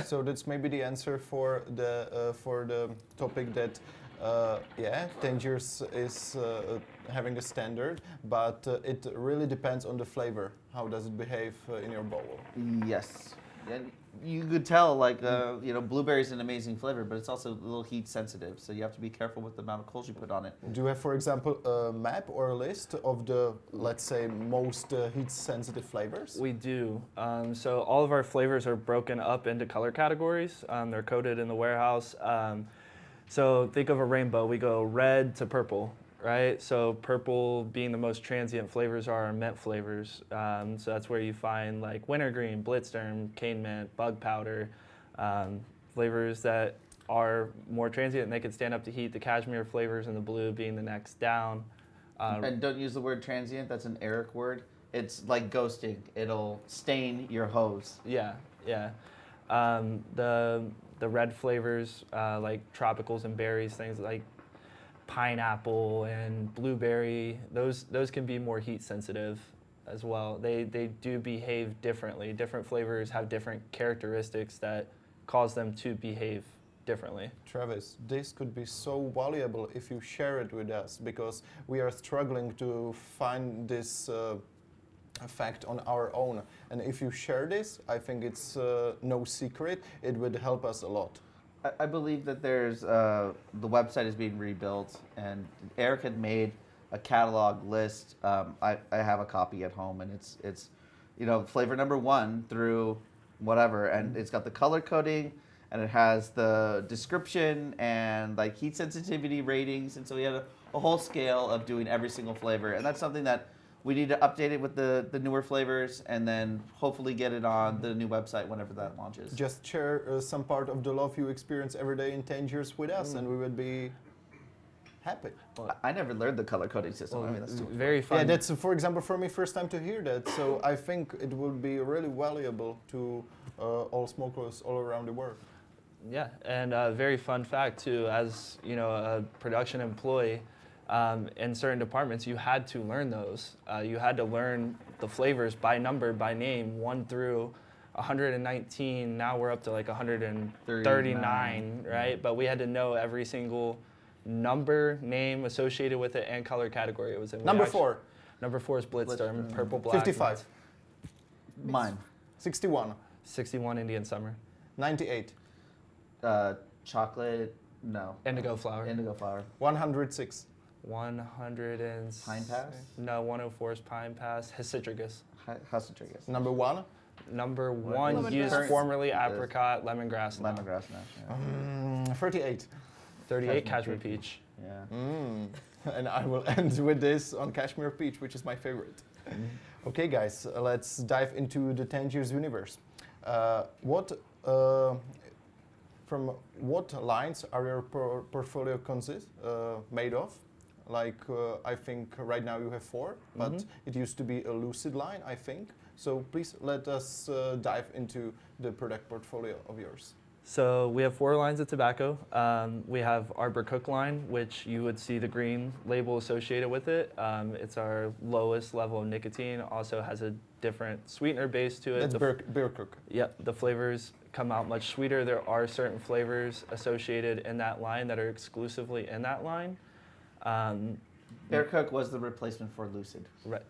So that's maybe the answer for the topic that Tangiers is having a standard, but it really depends on the flavor. How does it behave in your bowl? Yes, and you could tell, like blueberry is an amazing flavor, but it's also a little heat sensitive, so you have to be careful with the amount of coals you put on it. Do you have, for example, a map or a list of the, let's say, most heat sensitive flavors? We do. So all of our flavors are broken up into color categories. They're coded in the warehouse. So think of a rainbow. We go red to purple, right? So purple being the most transient flavors are our mint flavors. So that's where you find like wintergreen, blitzsturm, cane mint, bug powder, flavors that are more transient and they can stand up to heat. The cashmere flavors and the blue being the next down. And don't use the word transient. That's an Eric word. it's like ghosting. It'll stain your hose. Yeah, yeah. The red flavors like tropicals and berries, things like pineapple and blueberry, those can be more heat sensitive as well. They do behave differently. Different flavors have different characteristics that cause them to behave differently. Travis, this could be so valuable if you share it with us, because we are struggling to find this fact on our own. And if you share this, I think it's no secret. It would help us a lot. I believe that there's the website is being rebuilt, and Eric had made a catalog list. I have a copy at home, and it's flavor number 1 through whatever, and it's got the color coding, and it has the description and like heat sensitivity ratings, and so we had a whole scale of doing every single flavor, and that's something that we need to update it with the newer flavors, and then hopefully get it on the new website whenever that launches. Just share some part of the love you experience every day in Tangiers with us, and we would be happy. I never learned the color coding system. I mean, that's too Very fun. Yeah, that's, for example, for me, first time to hear that. So I think it would be really valuable to all smokers all around the world. Yeah, and a very fun fact too, as a production employee, in certain departments, you had to learn those. You had to learn the flavors by number, by name, 1 through 119. Now we're up to like 139, right? But we had to know every single number, name associated with it, and color category it was in. Number 4. Number 4 is Blitzstorm, purple, black. 55. Mine. 61. 61 Indian Summer. 98. Chocolate, no. Indigo Flower. Indigo flower. 106. 106. Pine Pass? No, 104 is Pine Pass. Hesitrigus. Hesitrigus. Number 1. Number 1 Lemongrass. used formerly apricot, lemongrass. now. Lemongrass now. Yeah. 38. 38 Cashmere Cashmere Peach. Yeah. And I will end with this on Cashmere Peach, which is my favorite. Okay, guys, let's dive into the Tangiers universe. From what lines are your portfolio made of? Like, I think right now you have 4, but it used to be a Lucid line, I think. So please let us dive into the product portfolio of yours. So we have 4 lines of tobacco. We have our Cook line, which you would see the green label associated with it. It's our lowest level of nicotine. Also has a different sweetener base to it. That's Beer Cook. Yep, the flavors come out much sweeter. There are certain flavors associated in that line that are exclusively in that line. Bear Cook was the replacement for Lucid. Right.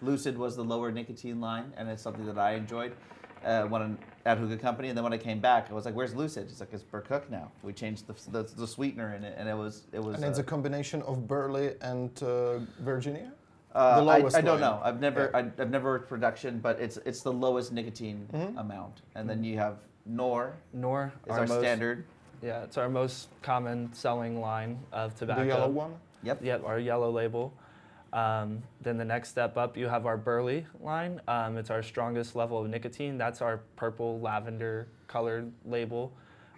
Lucid was the lower nicotine line, and it's something that I enjoyed when at Hookah Company. And then when I came back, I was like, "Where's Lucid?" It's like, "It's Bear Cook now." We changed the sweetener in it, and it was. And it's a combination of Burley and Virginia. I lowest don't line. know. I've never worked production, but it's the lowest nicotine amount. And then you have Nor Nor is our standard. Yeah, it's our most common selling line of tobacco. The yellow one. Yep, our yellow label. Then the next step up, you have our Burley line. It's our strongest level of nicotine. That's our purple lavender colored label.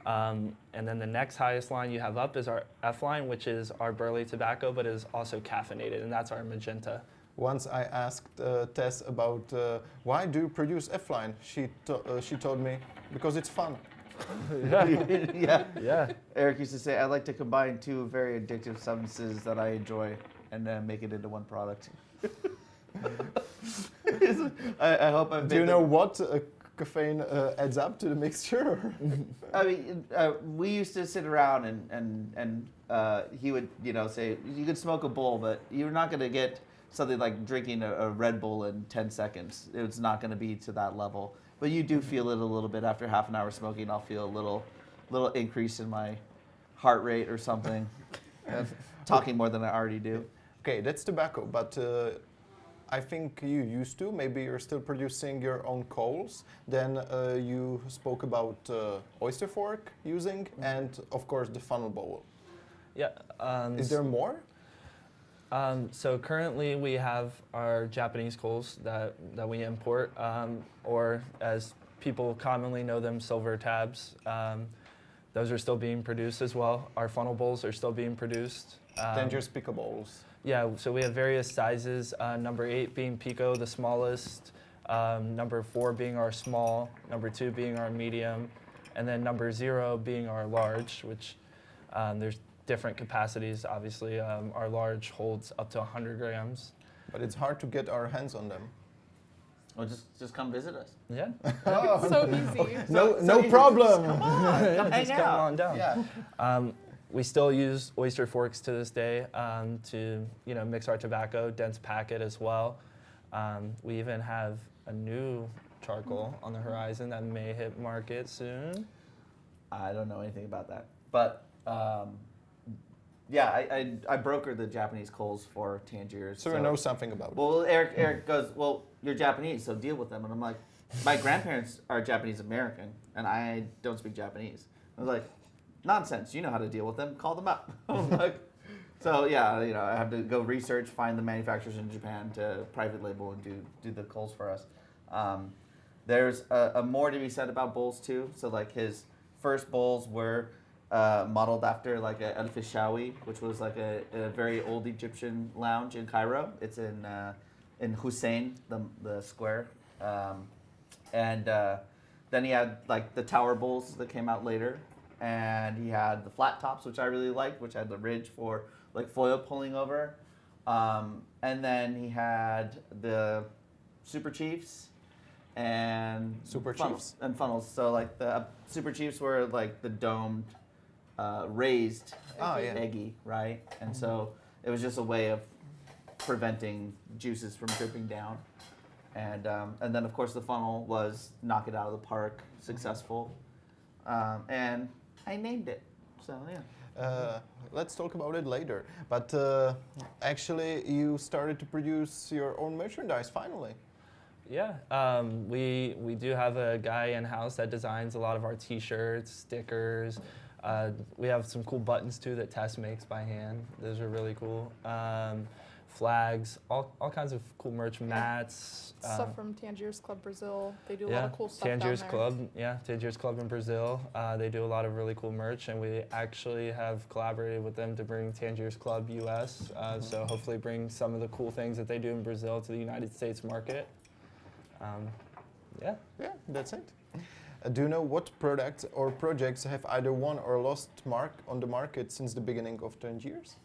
And then the next highest line you have up is our F line, which is our Burley tobacco, but is also caffeinated, and that's our magenta. Once I asked Tess about why do you produce F line, she told me because it's fun. Yeah. Eric used to say, "I like to combine 2 very addictive substances that I enjoy and then make it into one product." I hope I've. Do you know what caffeine adds up to the mixture? I mean, we used to sit around and he would say you could smoke a bowl, but you're not going to get something like drinking a Red Bull in 10 seconds. It's not going to be to that level. But you do feel it a little bit after half an hour smoking. I'll feel a little increase in my heart rate or something. Talking more than I already do. Okay, that's tobacco, but I think you used to. Maybe you're still producing your own coals. Then you spoke about oyster fork using, and of course the funnel bowl. Yeah. Is there more? So currently we have our Japanese coals that we import, or as people commonly know them, silver tabs. Those are still being produced as well. Our funnel bowls are still being produced. Tangiers Pico bowls. Yeah, so we have various sizes. Number 8 being Pico, the smallest. Number 4 being our small. Number 2 being our medium. And then number 0 being our large, which there's different capacities. Obviously, our large holds up to 100 grams. But it's hard to get our hands on them. Well, just come visit us. Yeah. So easy. No problem. Come on, come hang Just come out. on down. Yeah. We still use oyster forks to this day to mix our tobacco, dense packet as well. We even have a new charcoal on the horizon that may hit market soon. I don't know anything about that, but yeah, I broker the Japanese coals for Tangiers. So we know something about it. Well, Eric goes, well, you're Japanese, so deal with them. And I'm like, my grandparents are Japanese American, and I don't speak Japanese. I was like, nonsense. You know how to deal with them. Call them up. I'm like, so yeah, I have to go research, find the manufacturers in Japan to private label and do the coals for us. There's a more to be said about bowls too. So like his first bowls were modeled after like a El Fishawi, which was like a very old Egyptian lounge in Cairo. It's in Hussein, the square. And then he had like the tower bowls that came out later. And he had the flat tops, which I really liked, which had the ridge for like foil pulling over. And then he had the Super Chiefs and funnels. So like the Super Chiefs were like the domed, raised eggy, right? And so it was just a way of preventing juices from dripping down. And then of course the funnel was knock it out of the park, successful. And I named it. So yeah. Let's talk about it later. But actually, you started to produce your own merchandise finally. Yeah, we do have a guy in-house that designs a lot of our T-shirts, stickers. We have some cool buttons too that Tess makes by hand. Those are really cool. Flags, all kinds of cool merch, mats. Stuff from Tangiers Club Brazil. They do a lot of cool stuff Tangiers down Club, Tangiers Club in Brazil. They do a lot of really cool merch, and we actually have collaborated with them to bring Tangiers Club US. So hopefully bring some of the cool things that they do in Brazil to the United States market. Yeah, that's it. Do you know what products or projects have either won or lost mark on the market since the beginning of Tangiers?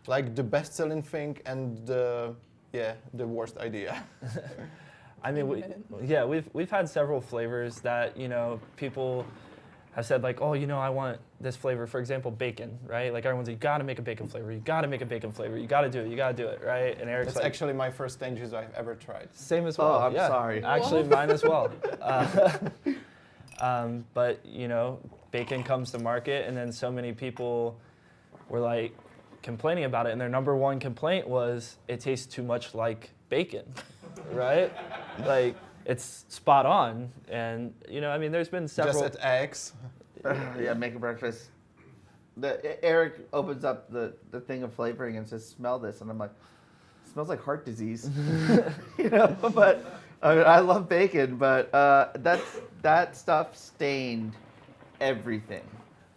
Like the best-selling thing and the worst idea. I mean, we've had several flavors that people have said like, oh, I want this flavor. For example, bacon, right? Like everyone's like, you got to make a bacon flavor. You got to make a bacon flavor. You got to do it. You got to do it, right? And Eric's It's actually my first Tangiers I've ever tried. Same as well. Oh, I'm sorry. Actually, mine as well. But bacon comes to market, and then so many people were like complaining about it, and their number one complaint was it tastes too much like bacon, right? Like it's spot on, and there's been several. Just at eggs. Yeah, make a breakfast. Eric opens up the thing of flavoring and says, "Smell this," and I'm like, it "Smells like heart disease," But I love bacon, but that stuff stained everything.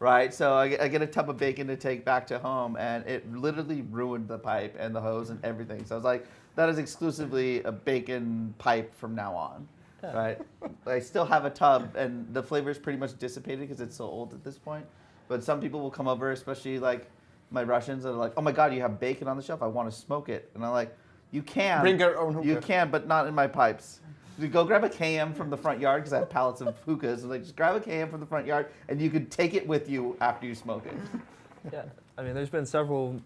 Right, so I get a tub of bacon to take back to home, and it literally ruined the pipe and the hose and everything. So I was like, that is exclusively a bacon pipe from now on, right? I still have a tub, and the flavor is pretty much dissipated because it's so old at this point. But some people will come over, especially like my Russians, that are like, oh my God, you have bacon on the shelf, I want to smoke it. And I'm like, you can. Bring your own hookah. You can, but not in my pipes. You go grab a KM from the front yard, because I have pallets of hookahs. So like, just grab a KM from the front yard, and you could take it with you after you smoke it. Yeah, I mean, there's been several,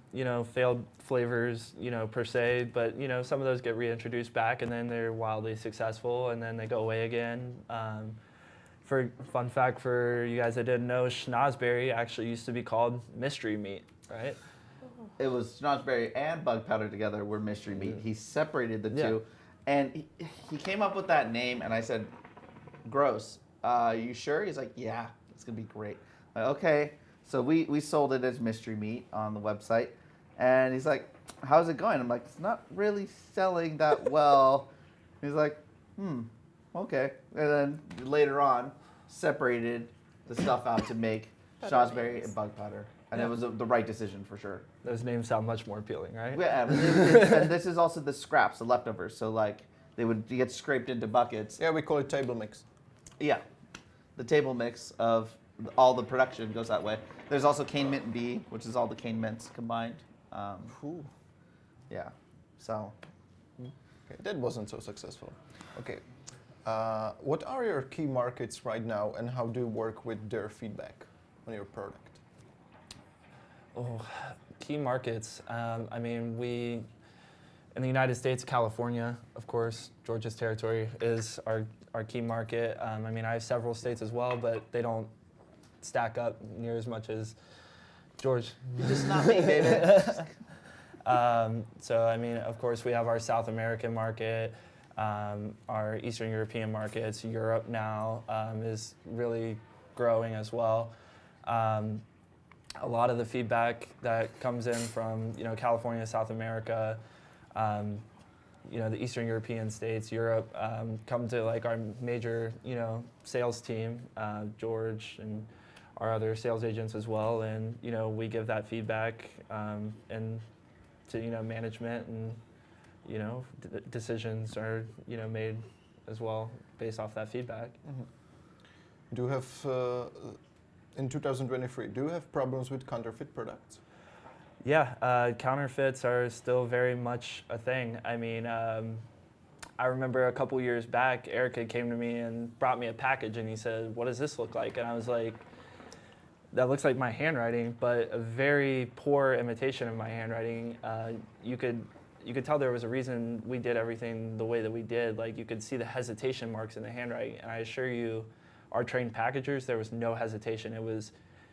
failed flavors, per se, but, some of those get reintroduced back, and then they're wildly successful, and then they go away again. For fun fact for you guys that didn't know, schnozberry actually used to be called mystery meat, right? It was schnozberry and bug powder together were mystery meat. He separated the two. And he came up with that name, and I said, gross. You sure? He's like, yeah, it's going to be great. I'm like, okay. So we sold it as mystery meat on the website. And he's like, how's it going? I'm like, it's not really selling that well. He's like, okay. And then later on, separated the stuff out to make Shawsberry names. and bug powder. And Yeah. it was the right decision for sure. Those names sound much more appealing, right? Yeah, and this is also the scraps, the leftovers. So like they would get scraped into buckets. Yeah, we call it table mix. Yeah, the table mix of all the production goes that way. There's also cane mint and bee, which is all the cane mints combined. Ooh. Yeah, so Okay, that wasn't so successful. Okay. What are your key markets right now, and how do you work with their feedback on your product? Oh, key markets. I mean, we in the United States, California, of course, Georgia's territory is our key market. I mean, I have several states as well, but they don't stack up near as much as George. just not me, baby. So, I mean, of course, we have our South American market, our Eastern European markets. Europe now is really growing as well. A lot of the feedback that comes in from, California, South America, the Eastern European states, Europe, come to like our major, sales team, George and our other sales agents as well, and we give that feedback and to management, and decisions are made as well based off that feedback. Do you have in 2023? Do you have problems with counterfeit products? Yeah, counterfeits are still very much a thing. I mean, I remember a couple years back, Eric came to me and brought me a package, and he said, "What does this look like?" And I was like, "That looks like my handwriting, but a very poor imitation of my handwriting." You could tell there was a reason we did everything the way that we did. Like, you could see the hesitation marks in the handwriting, and I assure you, our trained packagers, there was no hesitation. It was,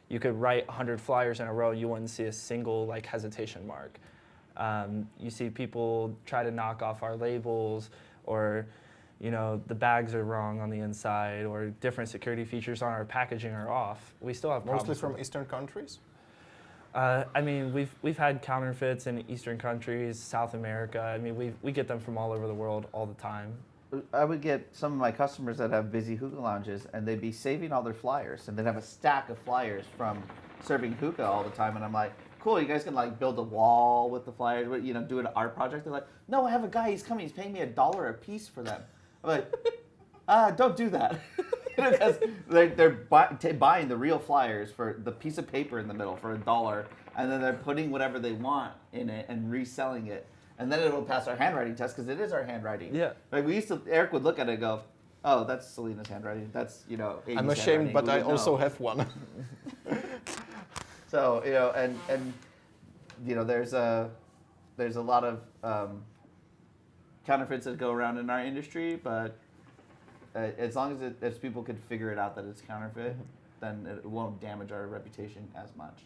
you could write 100 flyers in a row, you wouldn't see a single hesitation mark. You see people try to knock off our labels, or the bags are wrong on the inside, or different security features on our packaging are off. We still have problems. Mostly from Eastern countries? I mean, we've had counterfeits in Eastern countries, South America. I mean, we get them from all over the world all the time. I would get some of my customers that have busy hookah lounges, and they'd be saving all their flyers, and they'd have a stack of flyers from serving hookah all the time, and I'm like, "Cool, you guys can build a wall with the flyers, do an art project." They're like, "No, I have a guy, he's coming, he's paying me $1 a piece for them." I'm like, don't do that. Because they're buying the real flyers for the piece of paper in the middle for $1, and then they're putting whatever they want in it and reselling it. And then it'll pass our handwriting test, because it is our handwriting. Yeah. Eric would look at it and go, "Oh, that's Selena's handwriting. That's, Amy's I'm ashamed, handwriting. but Who I would also know?" have one. So, there's a lot of counterfeits that go around in our industry, but as long as people could figure it out that it's counterfeit, then it won't damage our reputation as much.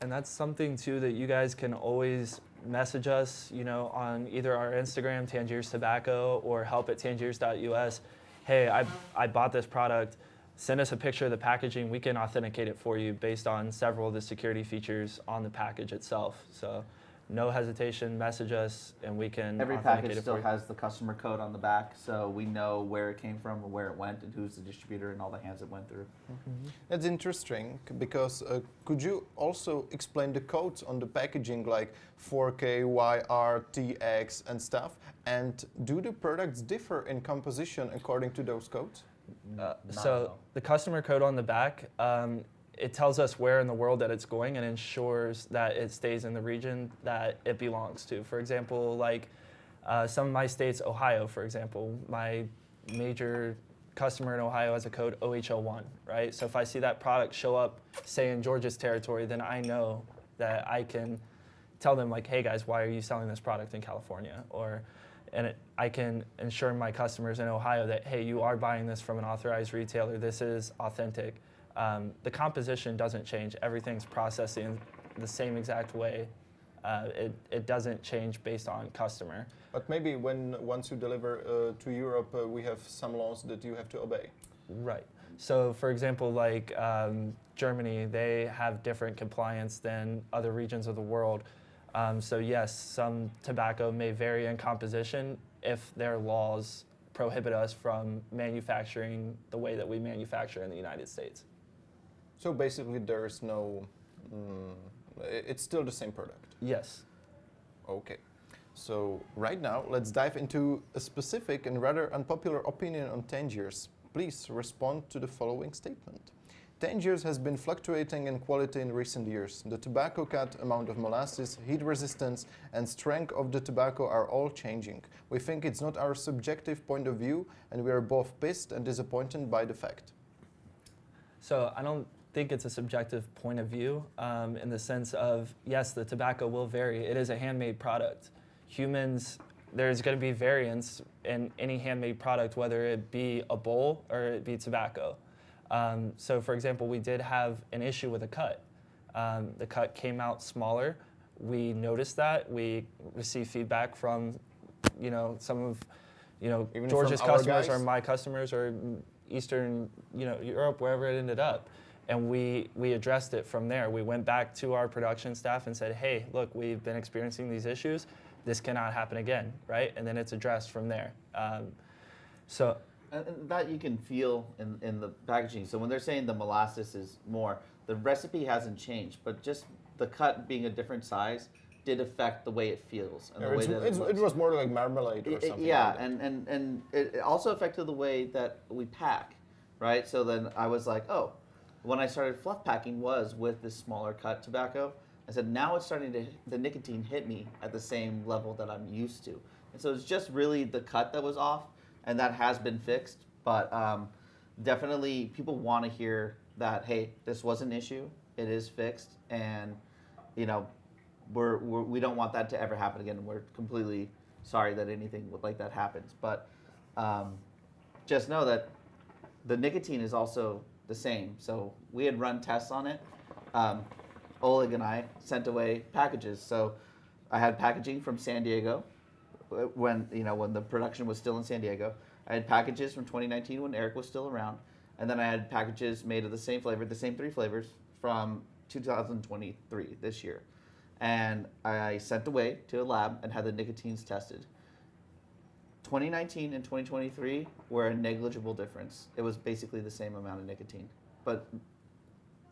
And that's something too that you guys can always message us, on either our Instagram, Tangiers Tobacco, or help@tangiers.us. Hey, I bought this product. Send us a picture of the packaging. We can authenticate it for you based on several of the security features on the package itself. So no hesitation, message us, and we can Every authenticate package it still for you. has the customer code on the back, so we know where it came from and where it went and who's the distributor and all the hands it went through. That's interesting, because could you also explain the codes on the packaging, like 4K, YR, TX and stuff? And do the products differ in composition according to those codes? So the customer code on the back, it tells us where in the world that it's going and ensures that it stays in the region that it belongs to. For example, some of my states, Ohio, for example, my major customer in Ohio has a code OH01, right? So if I see that product show up, say in Georgia's territory, then I know that I can tell them "Hey guys, why are you selling this product in California?" I can ensure my customers in Ohio that, hey, you are buying this from an authorized retailer. This is authentic. The composition doesn't change. Everything's processed in the same exact way. It doesn't change based on customer. But maybe once you deliver to Europe, we have some laws that you have to obey. Right. So, for example, Germany, they have different compliance than other regions of the world. So yes, some tobacco may vary in composition if their laws prohibit us from manufacturing the way that we manufacture in the United States. So basically, there is no. It's still the same product. Yes. Okay. So right now, let's dive into a specific and rather unpopular opinion on Tangiers. Please respond to the following statement. Tangiers has been fluctuating in quality in recent years. The tobacco cut, amount of molasses, heat resistance, and strength of the tobacco are all changing. We think it's not our subjective point of view, and we are both pissed and disappointed by the fact. So I don't think it's a subjective point of view in the sense of, yes, the tobacco will vary. It is a handmade product. Humans, there's going to be variance in any handmade product, whether it be a bowl or it be tobacco. So for example, we did have an issue with a cut. The cut came out smaller. We noticed that. We received feedback from, some of, Even George's from our customers guys? or my customers or Eastern, Europe, wherever it ended up. And we addressed it from there. We went back to our production staff and said, hey, look, we've been experiencing these issues. This cannot happen again, right? And then it's addressed from there. And that you can feel in the packaging. So when they're saying the molasses is more, the recipe hasn't changed, but just the cut being a different size did affect the way it feels and the way that it looks. It was more like marmalade or something. Yeah, like that. and it also affected the way that we pack, right? So then I was like, oh, when I started fluff packing was with this smaller cut tobacco. I said, now it's starting to, the nicotine hit me at the same level that I'm used to. And so it's just really the cut that was off, and that has been fixed. But definitely people want to hear that, hey, this was an issue, it is fixed, and we don't want that to ever happen again. We're completely sorry that anything like that happens. But just know that the nicotine is also the same. So we had run tests on it. Oleg and I sent away packages. So I had packaging from San Diego when the production was still in San Diego. I had packages from 2019 when Eric was still around. And then I had packages made of the same flavor, the same 3 flavors from 2023, this year. And I sent away to a lab and had the nicotines tested. 2019 and 2023 were a negligible difference. It was basically the same amount of nicotine. But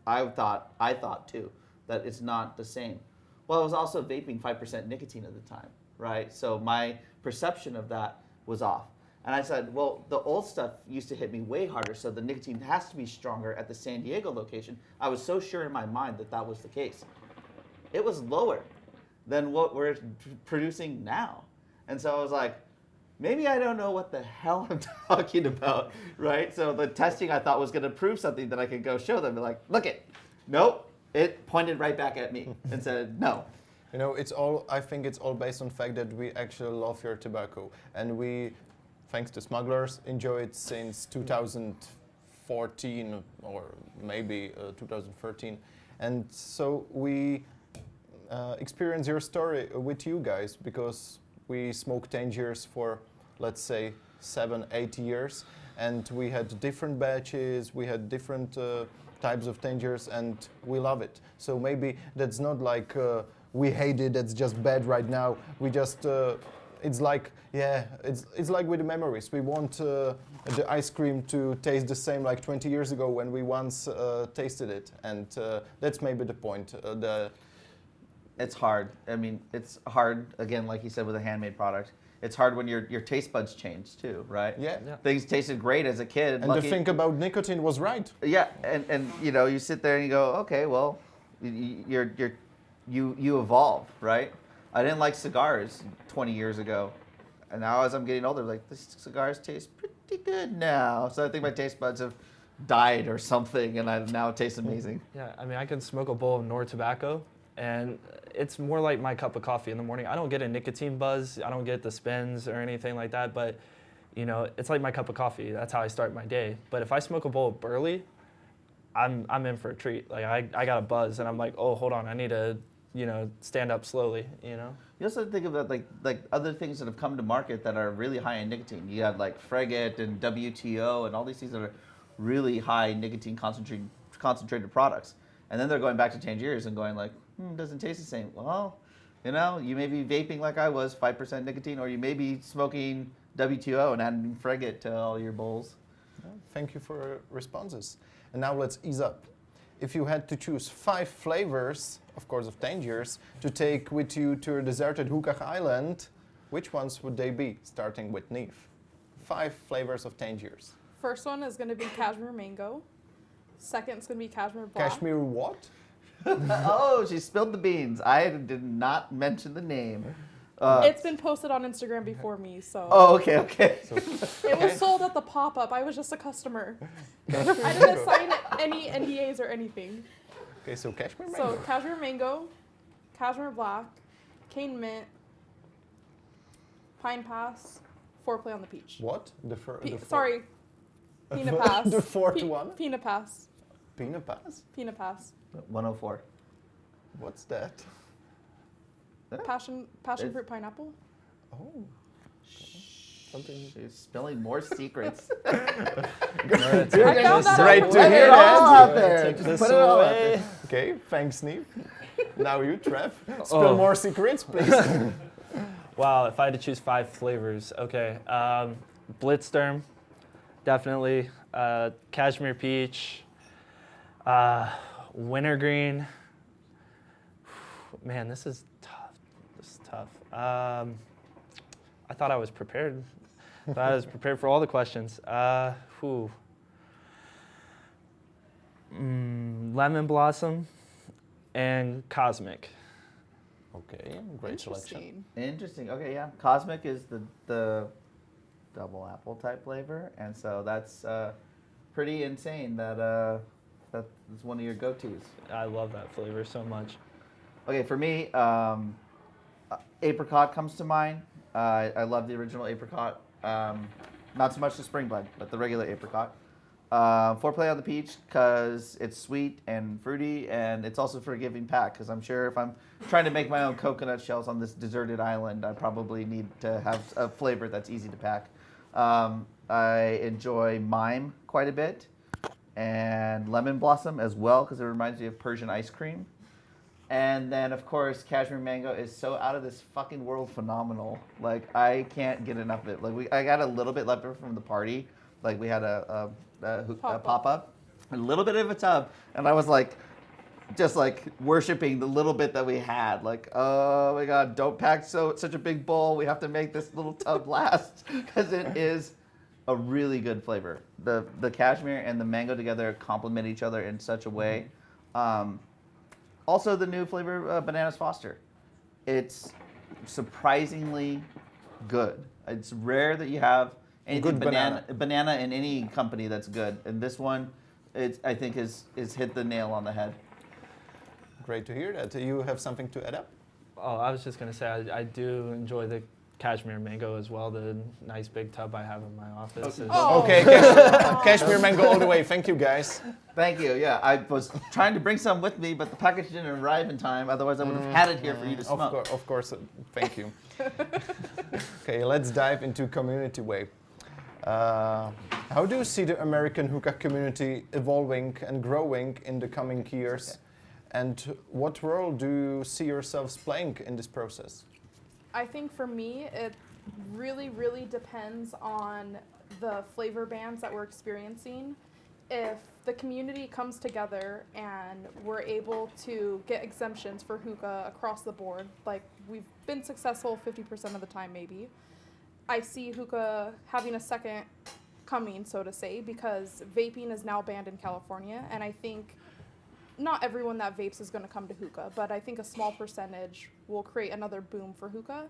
I thought too, that it's not the same. Well, I was also vaping 5% nicotine at the time, right? So my perception of that was off. And I said, well, the old stuff used to hit me way harder, so the nicotine has to be stronger at the San Diego location. I was so sure in my mind that that was the case. It was lower than what we're producing now. And so I was like, maybe I don't know what the hell I'm talking about, right? So the testing I thought was going to prove something that I could go show them. Be like, look it. Nope. It pointed right back at me and said, no. I think it's all based on the fact that we actually love your tobacco. And we, thanks to smugglers, enjoy it since 2014 or maybe 2013. And so we experience your story with you guys because we smoked Tangiers for, let's say, 7-8 years, and we had different batches, we had different types of Tangiers, and we love it. So maybe that's not like we hate it, that's just bad right now. We just, it's like with the memories. We want the ice cream to taste the same like 20 years ago when we once tasted it, and that's maybe the point. It's hard. I mean, it's hard, again, like you said, with a handmade product. It's hard when your taste buds change too, right? Yeah. Things tasted great as a kid. And the thing about nicotine was right. Yeah, and you sit there and you go, okay, well, you evolve, right? I didn't like cigars 20 years ago, and now as I'm getting older, like, these cigars taste pretty good now. So I think my taste buds have died or something, and now it tastes amazing. Yeah, I mean, I can smoke a bowl of Nor tobacco, and it's more like my cup of coffee in the morning. I don't get a nicotine buzz. I don't get the spins or anything like that, but it's like my cup of coffee. That's how I start my day. But if I smoke a bowl of Burley, I'm in for a treat. Like I got a buzz, and I'm like, oh, hold on, I need to stand up slowly. You also think of that like other things that have come to market that are really high in nicotine. You have like Frigate and WTO and all these things that are really high nicotine concentrated products. And then they're going back to Tangiers and going like, doesn't taste the same. Well, you may be vaping like I was, 5% nicotine, or you may be smoking WTO and adding Frigate to all your bowls. Thank you for your responses. And now let's ease up. if you had to choose 5 flavors, of course, of Tangiers, to take with you to a deserted hookah island, which ones would they be? Starting with Neeve. 5 flavors of Tangiers. First one is going to be cashmere mango. Second is going to be cashmere black. Cashmere what? Oh, she spilled the beans. I did not mention the name. It's been posted on Instagram before me, so. Oh, okay. It was sold at the pop-up. I was just a customer. I didn't sign any NDAs or anything. Okay, so cashmere mango. So cashmere mango, cashmere black, cane mint, pine pass, foreplay on the peach. What? Sorry, peanut pass. The fourth one? Peanut pass. Peanut pass? Peanut pass. 104. What's that? Passion fruit pineapple. Oh. Something. She's spilling more secrets. I found that Great out. to Put hear it all out that. there. Take Just this put it all out away. there. Okay, thanks, Neeve. Now you, Trev. Spill Oh. more secrets, please. Wow, if I had to choose 5 flavors, okay. Blitzsturm, definitely. Cashmere peach. Wintergreen. Man, this is tough. I thought I was prepared. I was prepared for all the questions. Lemon blossom and cosmic. Okay, great selection. Interesting. Okay, yeah. Cosmic is the double apple type flavor, and so that's pretty insane that that's one of your go-tos. I love that flavor so much. Okay, for me, apricot comes to mind. I love the original apricot. Not so much the spring blend, but the regular apricot. Foreplay on the peach because it's sweet and fruity, and it's also for a giving pack because I'm sure if I'm trying to make my own coconut shells on this deserted island, I probably need to have a flavor that's easy to pack. I enjoy mime quite a bit, and lemon blossom as well because it reminds me of Persian ice cream. And then, of course, cashmere mango is so out of this fucking world phenomenal. Like, I can't get enough of it. Like, I got a little bit left over from the party. Like, we had a pop-up, a little bit of a tub, and I was like, just like worshiping the little bit that we had. Like, oh my God, don't pack such a big bowl. We have to make this little tub last because it is a really good flavor. The cashmere and the mango together complement each other in such a way. Also, the new flavor, Bananas Foster. It's surprisingly good. It's rare that you have anything Good banana in any company that's good. And this one, I think, is hit the nail on the head. Great to hear that. You have something to add up? Oh, I was just going to say, I do enjoy the cashmere mango as well. The nice big tub I have in my office. Is, Oh. Okay, cashmere mango all the way. Thank you, guys. Thank you. Yeah, I was trying to bring some with me, but the package didn't arrive in time. Otherwise, I would have had it here for you to smoke. Of course. Thank you. Okay, let's dive into community way. How do you see the American hookah community evolving and growing in the coming years? Okay. And what role do you see yourselves playing in this process? I think for me, it really, really depends on the flavor bands that we're experiencing. If the community comes together and we're able to get exemptions for hookah across the board, like we've been successful 50% of the time maybe, I see hookah having a second coming, so to say, because vaping is now banned in California, and I think not everyone that vapes is going to come to hookah, but I think a small percentage will create another boom for hookah.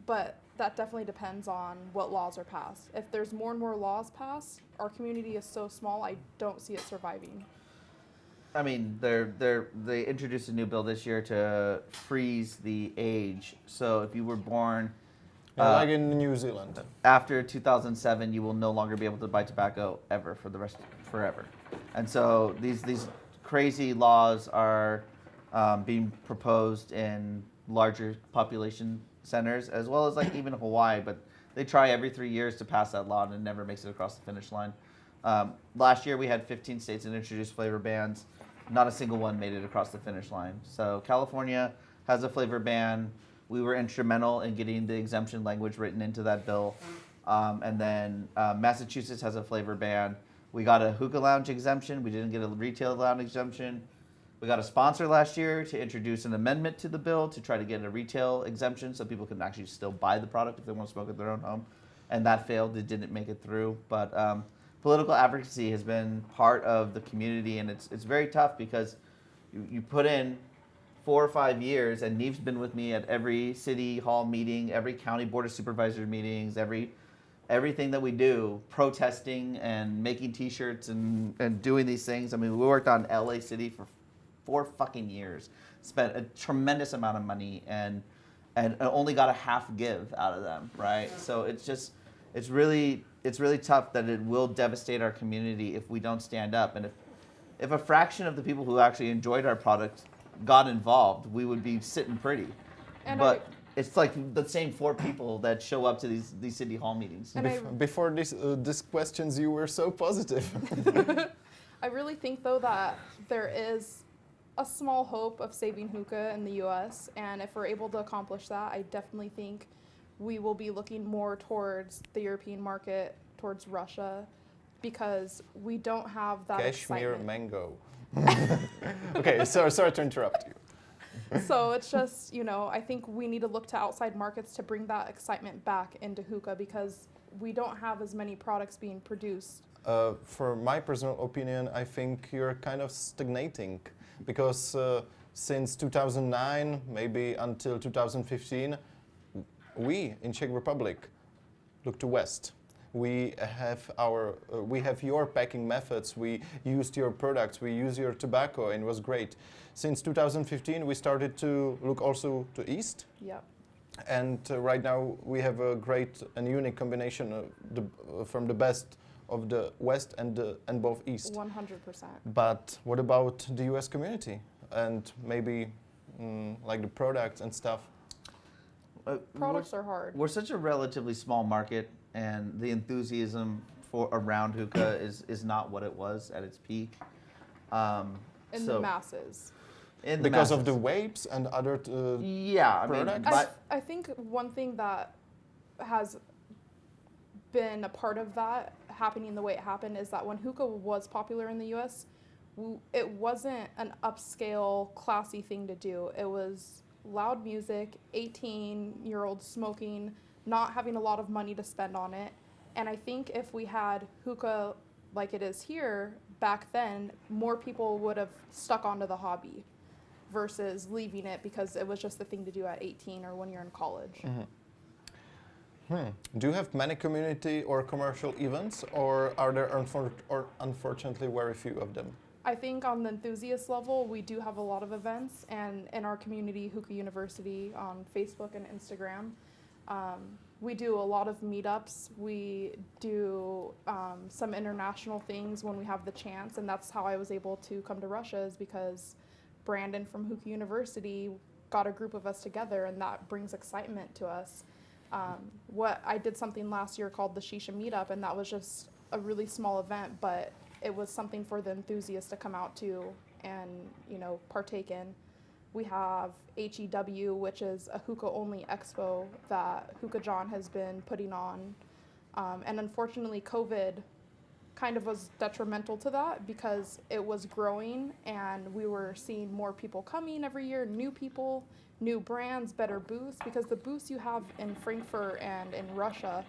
But that definitely depends on what laws are passed. If there's more and more laws passed, our community is so small, I don't see it surviving. I mean, they introduced a new bill this year to freeze the age. So if you were born Like in New Zealand. after 2007, you will no longer be able to buy tobacco ever for the rest forever. And so these crazy laws are being proposed in larger population centers, as well as like even Hawaii, but they try every 3 years to pass that law and it never makes it across the finish line. Last year we had 15 states that introduced flavor bans. Not a single one made it across the finish line. So California has a flavor ban. We were instrumental in getting the exemption language written into that bill. And then Massachusetts has a flavor ban. We got a hookah lounge exemption. We didn't get a retail lounge exemption. We got a sponsor last year to introduce an amendment to the bill to try to get a retail exemption so people can actually still buy the product if they want to smoke at their own home. And that failed. It didn't make it through. But political advocacy has been part of the community, and it's very tough because you put in 4 or 5 years, and Neve's been with me at every city hall meeting, every county board of supervisors meetings, everything that we do, protesting and making T-shirts and doing these things. I mean, we worked on LA City for 4 fucking years, spent a tremendous amount of money, and only got a half give out of them, right? So it's really tough that it will devastate our community if we don't stand up. And if a fraction of the people who actually enjoyed our product got involved, we would be sitting pretty. But it's like the same 4 people that show up to these city hall meetings. Before these questions, you were so positive. I really think, though, that there is a small hope of saving hookah in the U.S., and if we're able to accomplish that, I definitely think we will be looking more towards the European market, towards Russia, because we don't have that Kashmir excitement. mango. Okay, sorry to interrupt you. So it's just, I think we need to look to outside markets to bring that excitement back into hookah because we don't have as many products being produced. For my personal opinion, I think you're kind of stagnating because since 2009, maybe until 2015, we in Czech Republic look to West. We have your packing methods. We used your products. We use your tobacco, and it was great. Since 2015, we started to look also to East. Yep. And right now we have a great and unique combination from the best of the West and both East. 100%. But what about the U.S. community and maybe like the products and stuff? Products are hard. We're such a relatively small market, and the enthusiasm around hookah is not what it was at its peak. In the masses. Because of the vapes and other products? I think one thing that has been a part of that happening the way it happened is that when hookah was popular in the U.S., it wasn't an upscale, classy thing to do. It was loud music, 18-year-olds smoking, not having a lot of money to spend on it. And I think if we had hookah like it is here back then, more people would have stuck onto the hobby versus leaving it because it was just the thing to do at 18 or when you're in college. Do you have many community or commercial events, or are there unfortunately very few of them? I think on the enthusiast level, we do have a lot of events, and in our community, Hookah University, on Facebook and Instagram, we do a lot of meetups. We do some international things when we have the chance, and that's how I was able to come to Russia, is because Brandon from Hookah University got a group of us together, and that brings excitement to us. I did something last year called the Shisha Meetup, and that was just a really small event, but it was something for the enthusiasts to come out to and, partake in. We have HEW, which is a hookah-only expo that Hookah John has been putting on. And unfortunately, COVID kind of was detrimental to that because it was growing and we were seeing more people coming every year, new people, new brands, better booths, because the booths you have in Frankfurt and in Russia,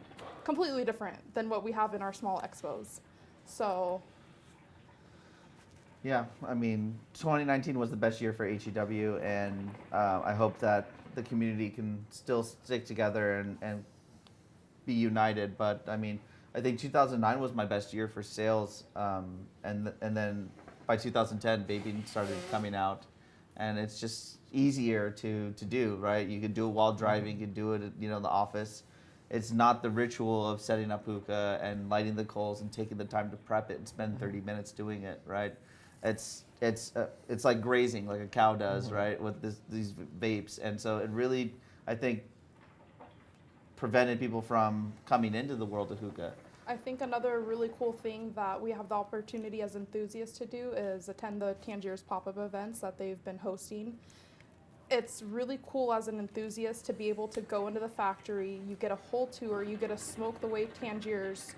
completely different than what we have in our small expos. So... Yeah, 2019 was the best year for HEW, and I hope that the community can still stick together and be united. But I think 2009 was my best year for sales, and then by 2010, vaping started coming out, and it's just easier to do, right? You can do it while driving, you can do it in the office. It's not the ritual of setting up hookah and lighting the coals and taking the time to prep it and spend 30 minutes doing it, right? It's like grazing, like a cow does, right, with these vapes. And so it really, I think, prevented people from coming into the world of hookah. I think another really cool thing that we have the opportunity as enthusiasts to do is attend the Tangiers pop-up events that they've been hosting. It's really cool as an enthusiast to be able to go into the factory, you get a whole tour, you get to smoke the way Tangiers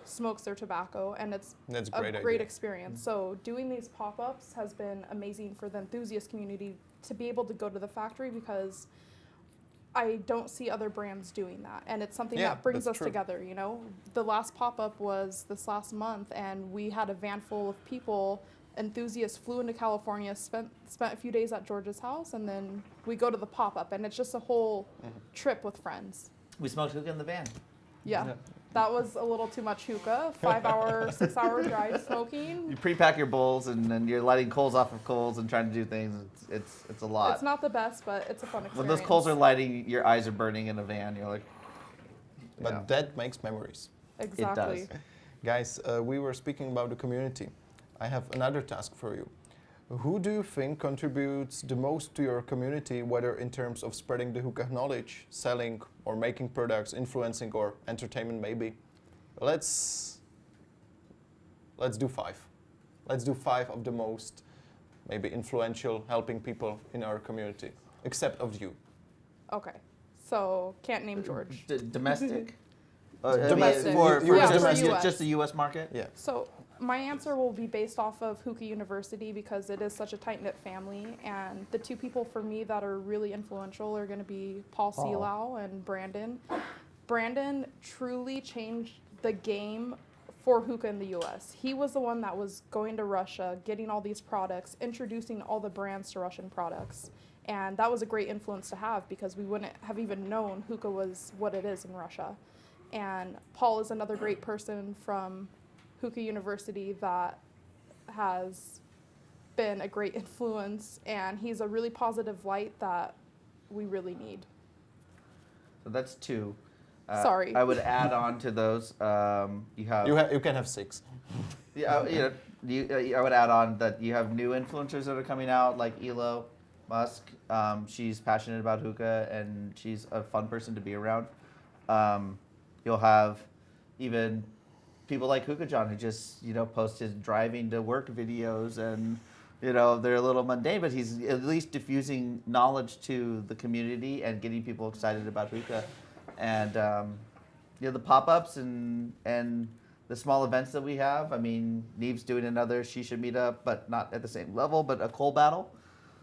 smokes their tobacco, and it's That's a great great idea. experience. So doing these pop-ups has been amazing for the enthusiast community to be able to go to the factory, because I don't see other brands doing that, and it's something Yeah, that brings that's us true. together. You know, the last pop-up was this last month, and we had a van full of people. Enthusiasts flew into California, spent a few days at George's house, and then we go to the pop-up, and it's just a whole trip with friends. We smoked hookah in the van. Yeah, that was a little too much hookah. 5-hour, 6-hour drive smoking. You pre-pack your bowls, and then you're lighting coals off of coals and trying to do things. It's a lot. It's not the best, but it's a fun experience. When those coals are lighting, your eyes are burning in a van. You're like, But yeah. that makes memories. Exactly. It does. Guys, we were speaking about the community. I have another task for you. Who do you think contributes the most to your community, whether in terms of spreading the hookah knowledge, selling or making products, influencing or entertainment maybe? Let's do 5. Let's do 5 of the most maybe influential, helping people in our community, except of you. Okay, so can't name George. Domestic. Domestic. For Yeah, just, for US. just the U.S. market. Yeah. So my answer will be based off of Hookah University, because it is such a tight-knit family, and the 2 people for me that are really influential are going to be Paul Seelau and Brandon. Brandon truly changed the game for hookah in the U.S. He was the one that was going to Russia, getting all these products, introducing all the brands to Russian products. And that was a great influence to have, because we wouldn't have even known hookah was what it is in Russia. And Paul is another great person from Hookah University that has been a great influence, and he's a really positive light that we really need. So that's 2. Sorry. I would add on to those. You can have 6. Yeah, I would add on that you have new influencers that are coming out, like Elo Musk. She's passionate about hookah, and she's a fun person to be around. You'll have even people like Hookah John, who just posts his driving to work videos, and they're a little mundane, but he's at least diffusing knowledge to the community and getting people excited about hookah. And the pop-ups and the small events that we have. I mean, Neve's doing another Shisha meetup, but not at the same level, but a coal battle.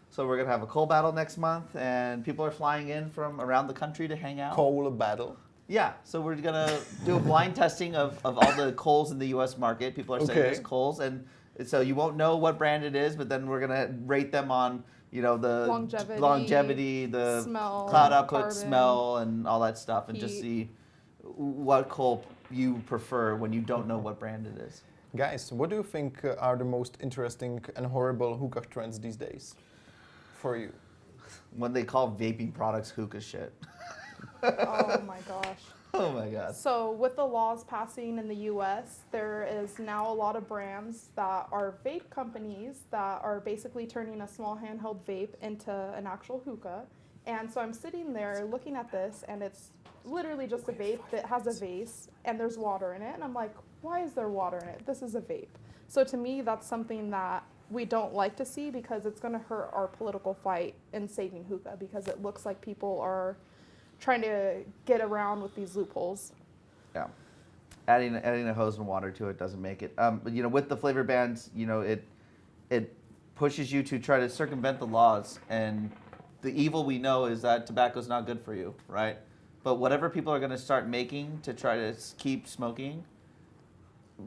So we're gonna have a coal battle next month, and people are flying in from around the country to hang out. Coal battle. Yeah, so we're gonna do a blind testing of all the coals in the U.S. market. People are saying there's coals, and so you won't know what brand it is, but then we're gonna rate them on the longevity, the smell, cloud output, carbon, smell, and all that stuff, and just heat. see what coal you prefer when you don't know what brand it is. Guys, what do you think are the most interesting and horrible hookah trends these days for you? When they call vaping products hookah shit. Oh my gosh. Oh my god. So with the laws passing in the US, there is now a lot of brands that are vape companies that are basically turning a small handheld vape into an actual hookah. And so I'm sitting there looking at this, and it's literally just a vape that has a vase and there's water in it. And I'm like, why is there water in it? This is a vape. So to me, that's something that we don't like to see, because it's going to hurt our political fight in saving hookah, because it looks like people are trying to get around with these loopholes. Yeah, adding a hose and water to it doesn't make it. With the flavor bans, it pushes you to try to circumvent the laws, and the evil we know is that tobacco's not good for you, right? But whatever people are going to start making to try to keep smoking,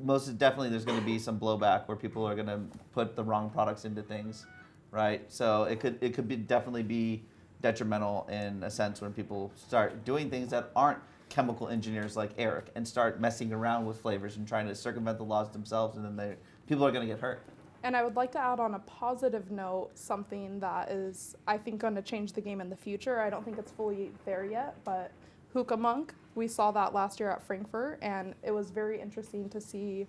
most definitely there's going to be some blowback where people are going to put the wrong products into things, right? So it could definitely be detrimental in a sense when people start doing things that aren't chemical engineers like Eric and start messing around with flavors and trying to circumvent the laws themselves, and then people are going to get hurt. And I would like to add on a positive note something that is, I think, going to change the game in the future. I don't think it's fully there yet, but Hookah Monk, we saw that last year at Frankfurt, and it was very interesting to see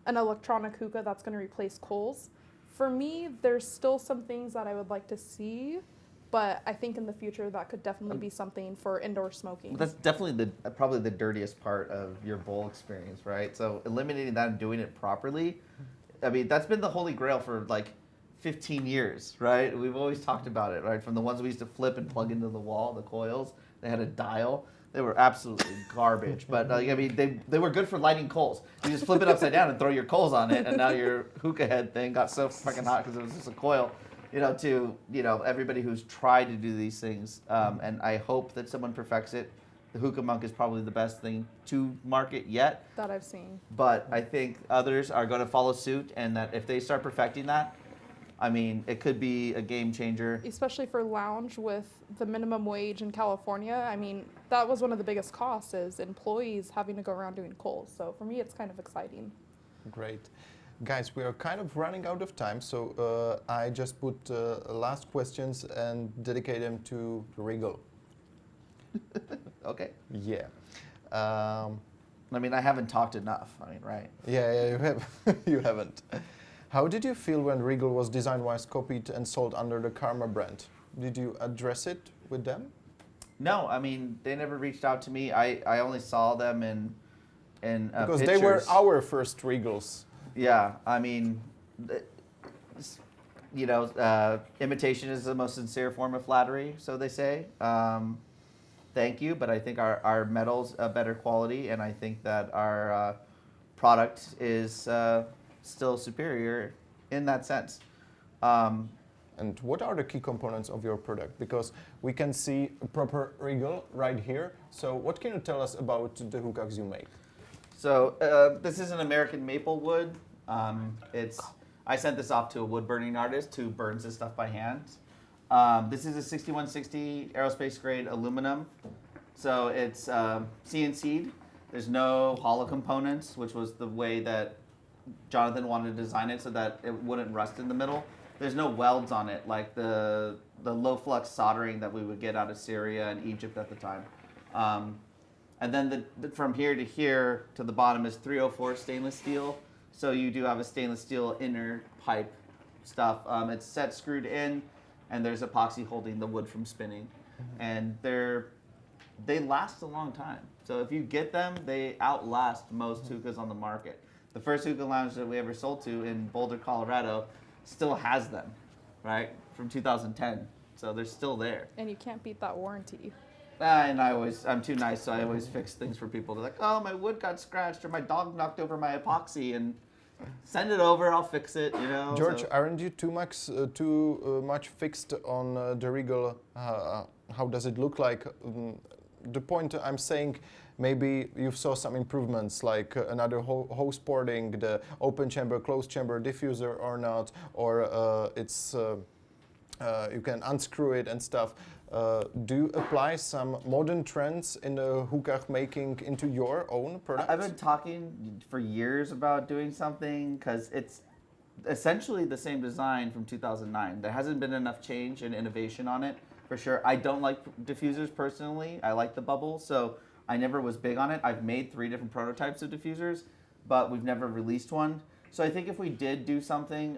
an electronic hookah that's going to replace coals. For me, there's still some things that I would like to see, but I think in the future that could definitely be something for indoor smoking. That's definitely probably the dirtiest part of your bowl experience, right? So eliminating that and doing it properly, I mean, that's been the holy grail for like 15 years, right? We've always talked about it, right? From the ones we used to flip and plug into the wall, the coils, they had a dial. They were absolutely garbage, but I mean, they were good for lighting coals. You just flip it upside down and throw your coals on it, and now your hookah head thing got so fucking hot because it was just a coil. To everybody who's tried to do these things, and I hope that someone perfects it. The hookah monk is probably the best thing to market yet. That I've seen. But I think others are going to follow suit, and that if they start perfecting that, I mean, it could be a game changer. Especially for lounge with the minimum wage in California. I mean, that was one of the biggest costs is employees having to go around doing coals. So for me, it's kind of exciting. Great. Guys, we are kind of running out of time, so I just put last questions and dedicate them to Regal. Okay. Yeah. I mean, I haven't talked enough. I mean, right? Yeah, you have. You haven't. How did you feel when Regal was design-wise copied and sold under the Karma brand? Did you address it with them? No, I mean, they never reached out to me. I only saw them in because pictures. they were our first Regals. Yeah, I mean, imitation is the most sincere form of flattery, so they say. Thank you, but I think our metal's a better quality, and I think that our product is still superior in that sense. And what are the key components of your product? Because we can see a proper Regal right here. So what can you tell us about the hookahs you make? So this is an American maple wood. I sent this off to a wood burning artist who burns this stuff by hand. This is a 6160 aerospace grade aluminum. So it's CNC'd. There's no hollow components, which was the way that Jonathan wanted to design it so that it wouldn't rust in the middle. There's no welds on it like the low flux soldering that we would get out of Syria and Egypt at the time. And then from here to here to the bottom is 304 stainless steel. So you do have a stainless steel inner pipe stuff. It's set screwed in, and there's epoxy holding the wood from spinning. And they last a long time. So if you get them, they outlast most hookahs on the market. The first hookah lounge that we ever sold to in Boulder, Colorado, still has them, right, from 2010. So they're still there. And you can't beat that warranty. And I'm too nice, so I always fix things for people. They're like, oh, my wood got scratched, or my dog knocked over my epoxy, and send it over, I'll fix it, George, so. aren't you too much fixed on the Regal? How does it look like? The point I'm saying, maybe you saw some improvements, like another hose porting, the open chamber, closed chamber diffuser or not, or you can unscrew it and stuff. Do you apply some modern trends in the hookah making into your own products? I've been talking for years about doing something because it's essentially the same design from 2009. There hasn't been enough change and innovation on it, for sure. I don't like diffusers personally. I like the bubble, so I never was big on it. I've made 3 different prototypes of diffusers, but we've never released one. So I think if we did do something,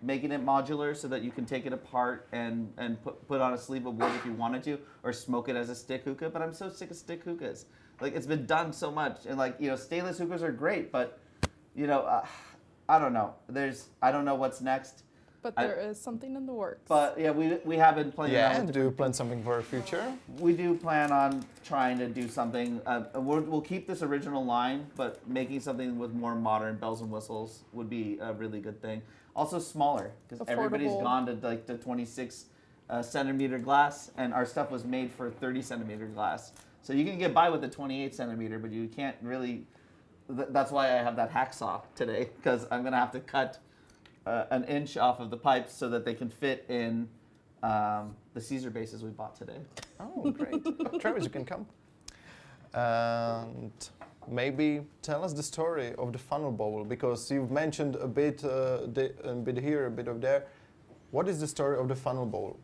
making it modular so that you can take it apart and put on a sleeve of wood if you wanted to, or smoke it as a stick hookah. But I'm so sick of stick hookahs. Like, it's been done so much, and stainless hookahs are great, but I don't know. I don't know what's next. But there is something in the works. But yeah, we have been playing. Yeah, and do you plan something for the future? We do plan on trying to do something. We'll keep this original line, but making something with more modern bells and whistles would be a really good thing. Also smaller, because everybody's gone to like the 26 centimeter glass, and our stuff was made for 30 centimeter glass. So you can get by with a 28 centimeter, but you can't really. That's why I have that hacksaw today, because I'm gonna have to cut an inch off of the pipes so that they can fit in the Caesar bases we bought today. Oh, great. Travis, you can come. And maybe tell us the story of the funnel bowl, because you've mentioned a bit here, a bit of there. What is the story of the funnel bowl?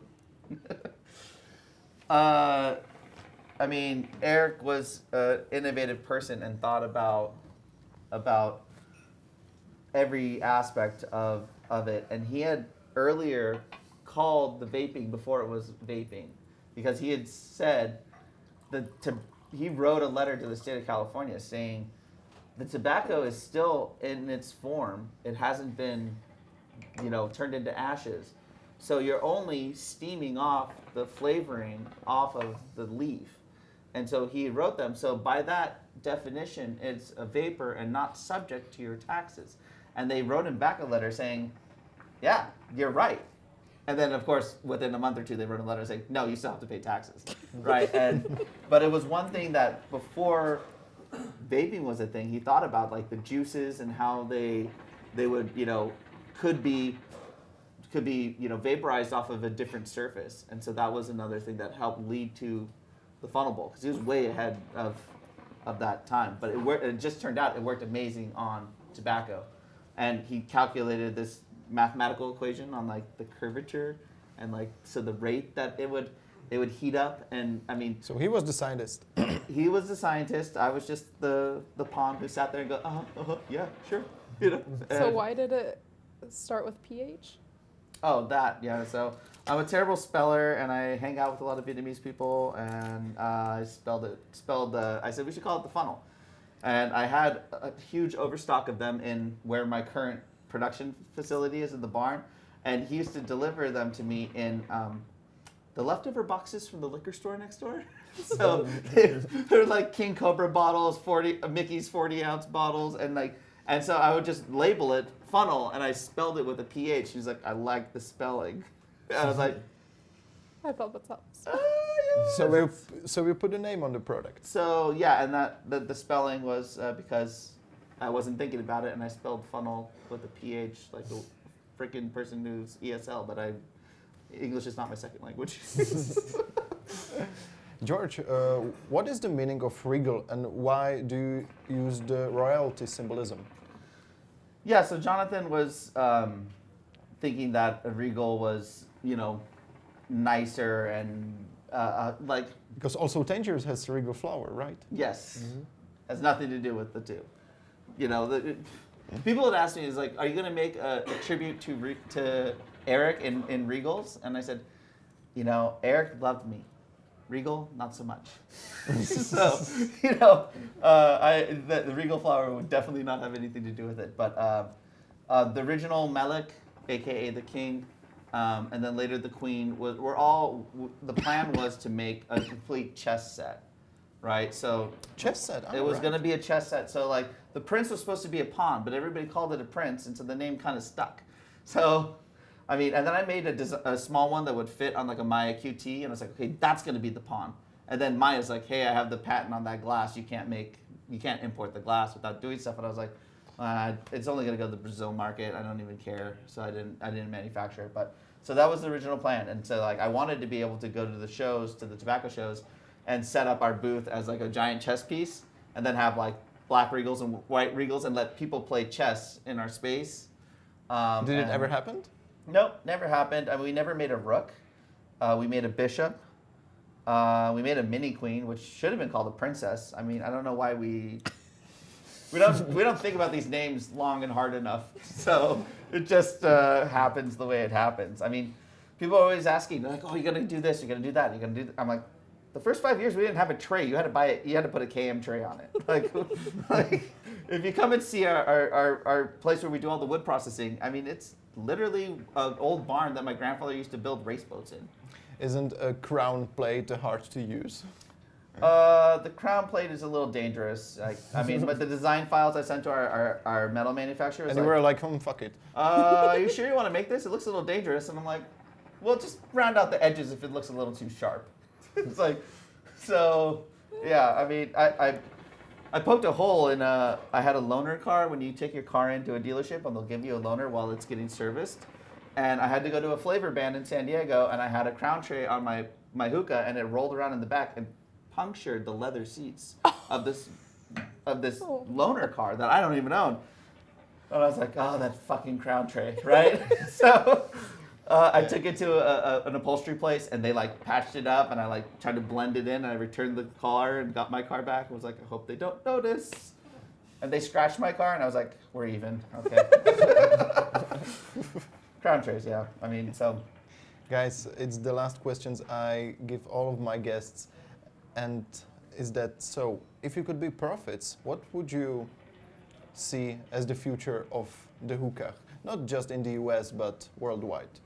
I mean, Eric was an innovative person and thought about every aspect of it, and he had earlier called the vaping before it was vaping, because he had said that he wrote a letter to the state of California saying the tobacco is still in its form. It hasn't been turned into ashes. So you're only steaming off the flavoring off of the leaf. And so he wrote them. So by that definition, it's a vapor and not subject to your taxes. And they wrote him back a letter saying, yeah, you're right. And then, of course, within a month or two, they wrote a letter saying, no, you still have to pay taxes, right? But it was one thing that before vaping was a thing, he thought about like the juices and how they would, could be vaporized off of a different surface. And so that was another thing that helped lead to the funnel bowl, because he was way ahead of that time. But it just turned out it worked amazing on tobacco. And he calculated this mathematical equation on like the curvature and like so the rate that it would heat up. And I mean, So he was the scientist. he was the scientist. I was just the pawn who sat there and go, yeah, sure. So And- why did it start with pH? Oh, that, yeah. So I'm a terrible speller, and I hang out with a lot of Vietnamese people, and I I said we should call it the funnel. And I had a huge overstock of them in where my current production facility is in the barn, and he used to deliver them to me in the leftover boxes from the liquor store next door. So they're like King Cobra bottles, Mickey's 40-ounce bottles, and so I would just label it funnel, and I spelled it with a PH. He was like, I like the spelling. And I was like, I thought that's how. yeah. So we put a name on the product. So yeah, and the spelling was because I wasn't thinking about it, and I spelled funnel with a PH like a freaking person who's ESL, but English is not my second language. George, what is the meaning of Regal, and why do you use the royalty symbolism? Yeah, so Jonathan was thinking that a Regal was, nicer and like. Because also Tangiers has Regal flower, right? Yes, has nothing to do with the two. People had asked me, "Is like, are you going to make a tribute to Eric in Regals?" And I said, Eric loved me. Regal, not so much. So, the Regal flower would definitely not have anything to do with it. But the original Melik, aka the king, and then later the queen, the plan was to make a complete chess set, right? So Chess set. it was going to be a chess set. So like the prince was supposed to be a pawn, but everybody called it a prince, and so the name kind of stuck. So. And then I made a small one that would fit on like a Maya QT, and I was like, okay, that's gonna be the pawn. And then Maya's like, hey, I have the patent on that glass. You can't import the glass without doing stuff. And I was like, it's only gonna go to the Brazil market. I don't even care. So I didn't manufacture it. But so that was the original plan. And so like I wanted to be able to go to the shows, to the tobacco shows, and set up our booth as like a giant chess piece, and then have like black Regals and white Regals, and let people play chess in our space. Did it ever happen? Nope, never happened. I mean, we never made a rook. We made a bishop. We made a mini queen, which should have been called a princess. I mean, I don't know why we don't think about these names long and hard enough. So it just happens the way it happens. I mean, people are always asking, like, "Oh, you're gonna do this, you're gonna do that, you're gonna do." I'm like, the first 5 years we didn't have a tray. You had to buy it. You had to put a KM tray on it. Like if you come and see our place where we do all the wood processing, I mean, it's literally an old barn that my grandfather used to build race boats in. Isn't a crown plate hard to use? The crown plate is a little dangerous. But the design files I sent to our metal manufacturer. And you were like, fuck it. Are you sure you want to make this? It looks a little dangerous. And I'm like, well, just round out the edges if it looks a little too sharp. It's like, so, yeah, I mean, I poked a hole in I had a loaner car when you take your car into a dealership and they'll give you a loaner while it's getting serviced. And I had to go to a flavor band in San Diego, and I had a crown tray on my hookah, and it rolled around in the back and punctured the leather seats of this loaner car that I don't even own. And I was like, oh, that fucking crown tray, right? So I took it to an upholstery place, and they like patched it up, and I like tried to blend it in, and I returned the car and got my car back and was like, I hope they don't notice. And they scratched my car, and I was like, we're even, okay. Crown trays, yeah. I mean, so. Guys, it's the last questions I give all of my guests. And is that so? If you could be prophets, what would you see as the future of the hookah? not just in the US, but worldwide?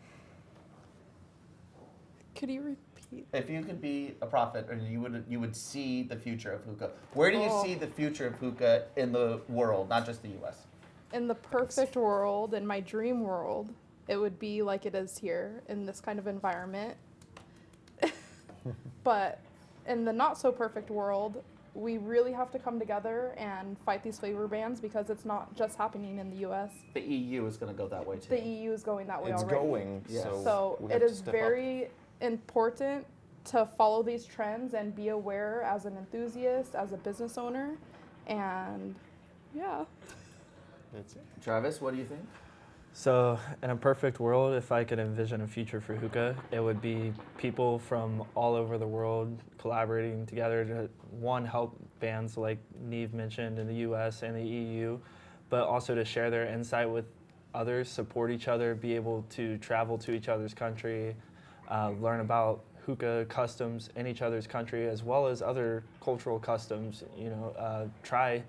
Could you repeat? If you could be a prophet, or you would see the future of hookah. Where do you see the future of hookah in the world, not just the U.S.? In the perfect world, in my dream world, it would be like it is here in this kind of environment. But in the not so perfect world, we really have to come together and fight these flavor bans because it's not just happening in the U.S. The EU is going to go that way too. The EU is going that way It's already. going, Yes. So we it have to is step up. very important to follow these trends and be aware as an enthusiast, as a business owner, and yeah. That's it. Travis, what do you think? So, in a perfect world, if I could envision a future for hookah, it would be people from all over the world collaborating together to, one, help bands like Neeve mentioned in the US and the EU, but also to share their insight with others, support each other, be able to travel to each other's country, learn about hookah customs in each other's country, as well as other cultural customs, try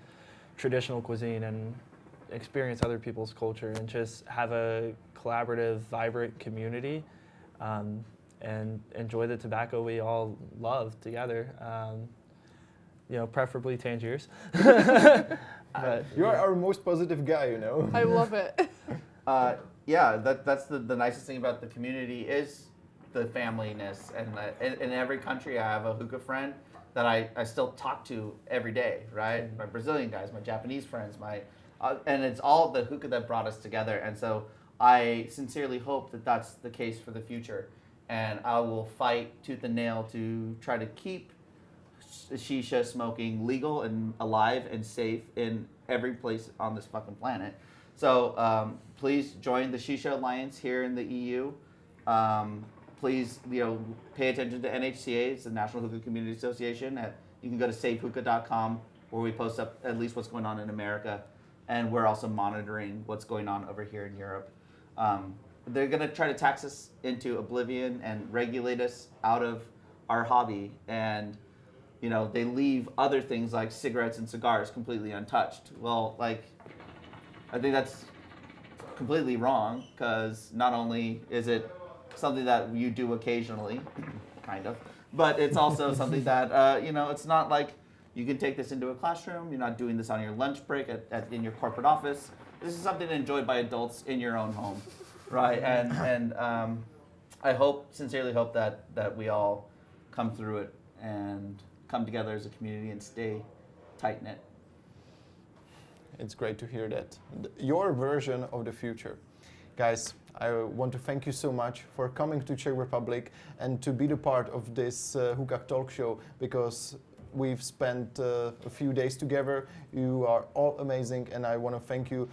traditional cuisine and experience other people's culture and just have a collaborative, vibrant community and enjoy the tobacco we all love together. Preferably Tangiers. But, You are our most positive guy, you know. I love it. Yeah, that's the nicest thing about the community is the familyness. And in every country, I have a hookah friend that I still talk to every day, right? My Brazilian guys, my Japanese friends, and it's all the hookah that brought us together. And so I sincerely hope that that's the case for the future. And I will fight tooth and nail to try to keep shisha smoking legal and alive and safe in every place on this fucking planet. So please join the Shisha Alliance here in the EU. Please, pay attention to NHCA, it's the National Hookah Community Association. You can go to savehookah.com where we post up at least what's going on in America. And we're also monitoring what's going on over here in Europe. They're going to try to tax us into oblivion and regulate us out of our hobby. And, they leave other things like cigarettes and cigars completely untouched. Well, I think that's completely wrong because not only is it something that you do occasionally, kind of, but it's also something that, it's not like you can take this into a classroom. You're not doing this on your lunch break in your corporate office. This is something enjoyed by adults in your own home, right? And I sincerely hope that we all come through it and come together as a community and stay tight-knit. It's great to hear that. Your version of the future. Guys, I want to thank you so much for coming to Czech Republic and to be the part of this Hookah Talk Show because we've spent a few days together. You are all amazing and I want to thank you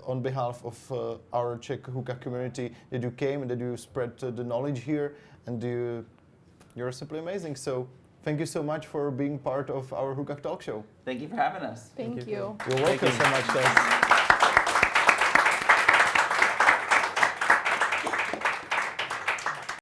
on behalf of our Czech hookah community that you came and that you spread the knowledge here and you're simply amazing. So thank you so much for being part of our Hookah Talk Show. Thank you for having us. Thank you. You're welcome so much, guys.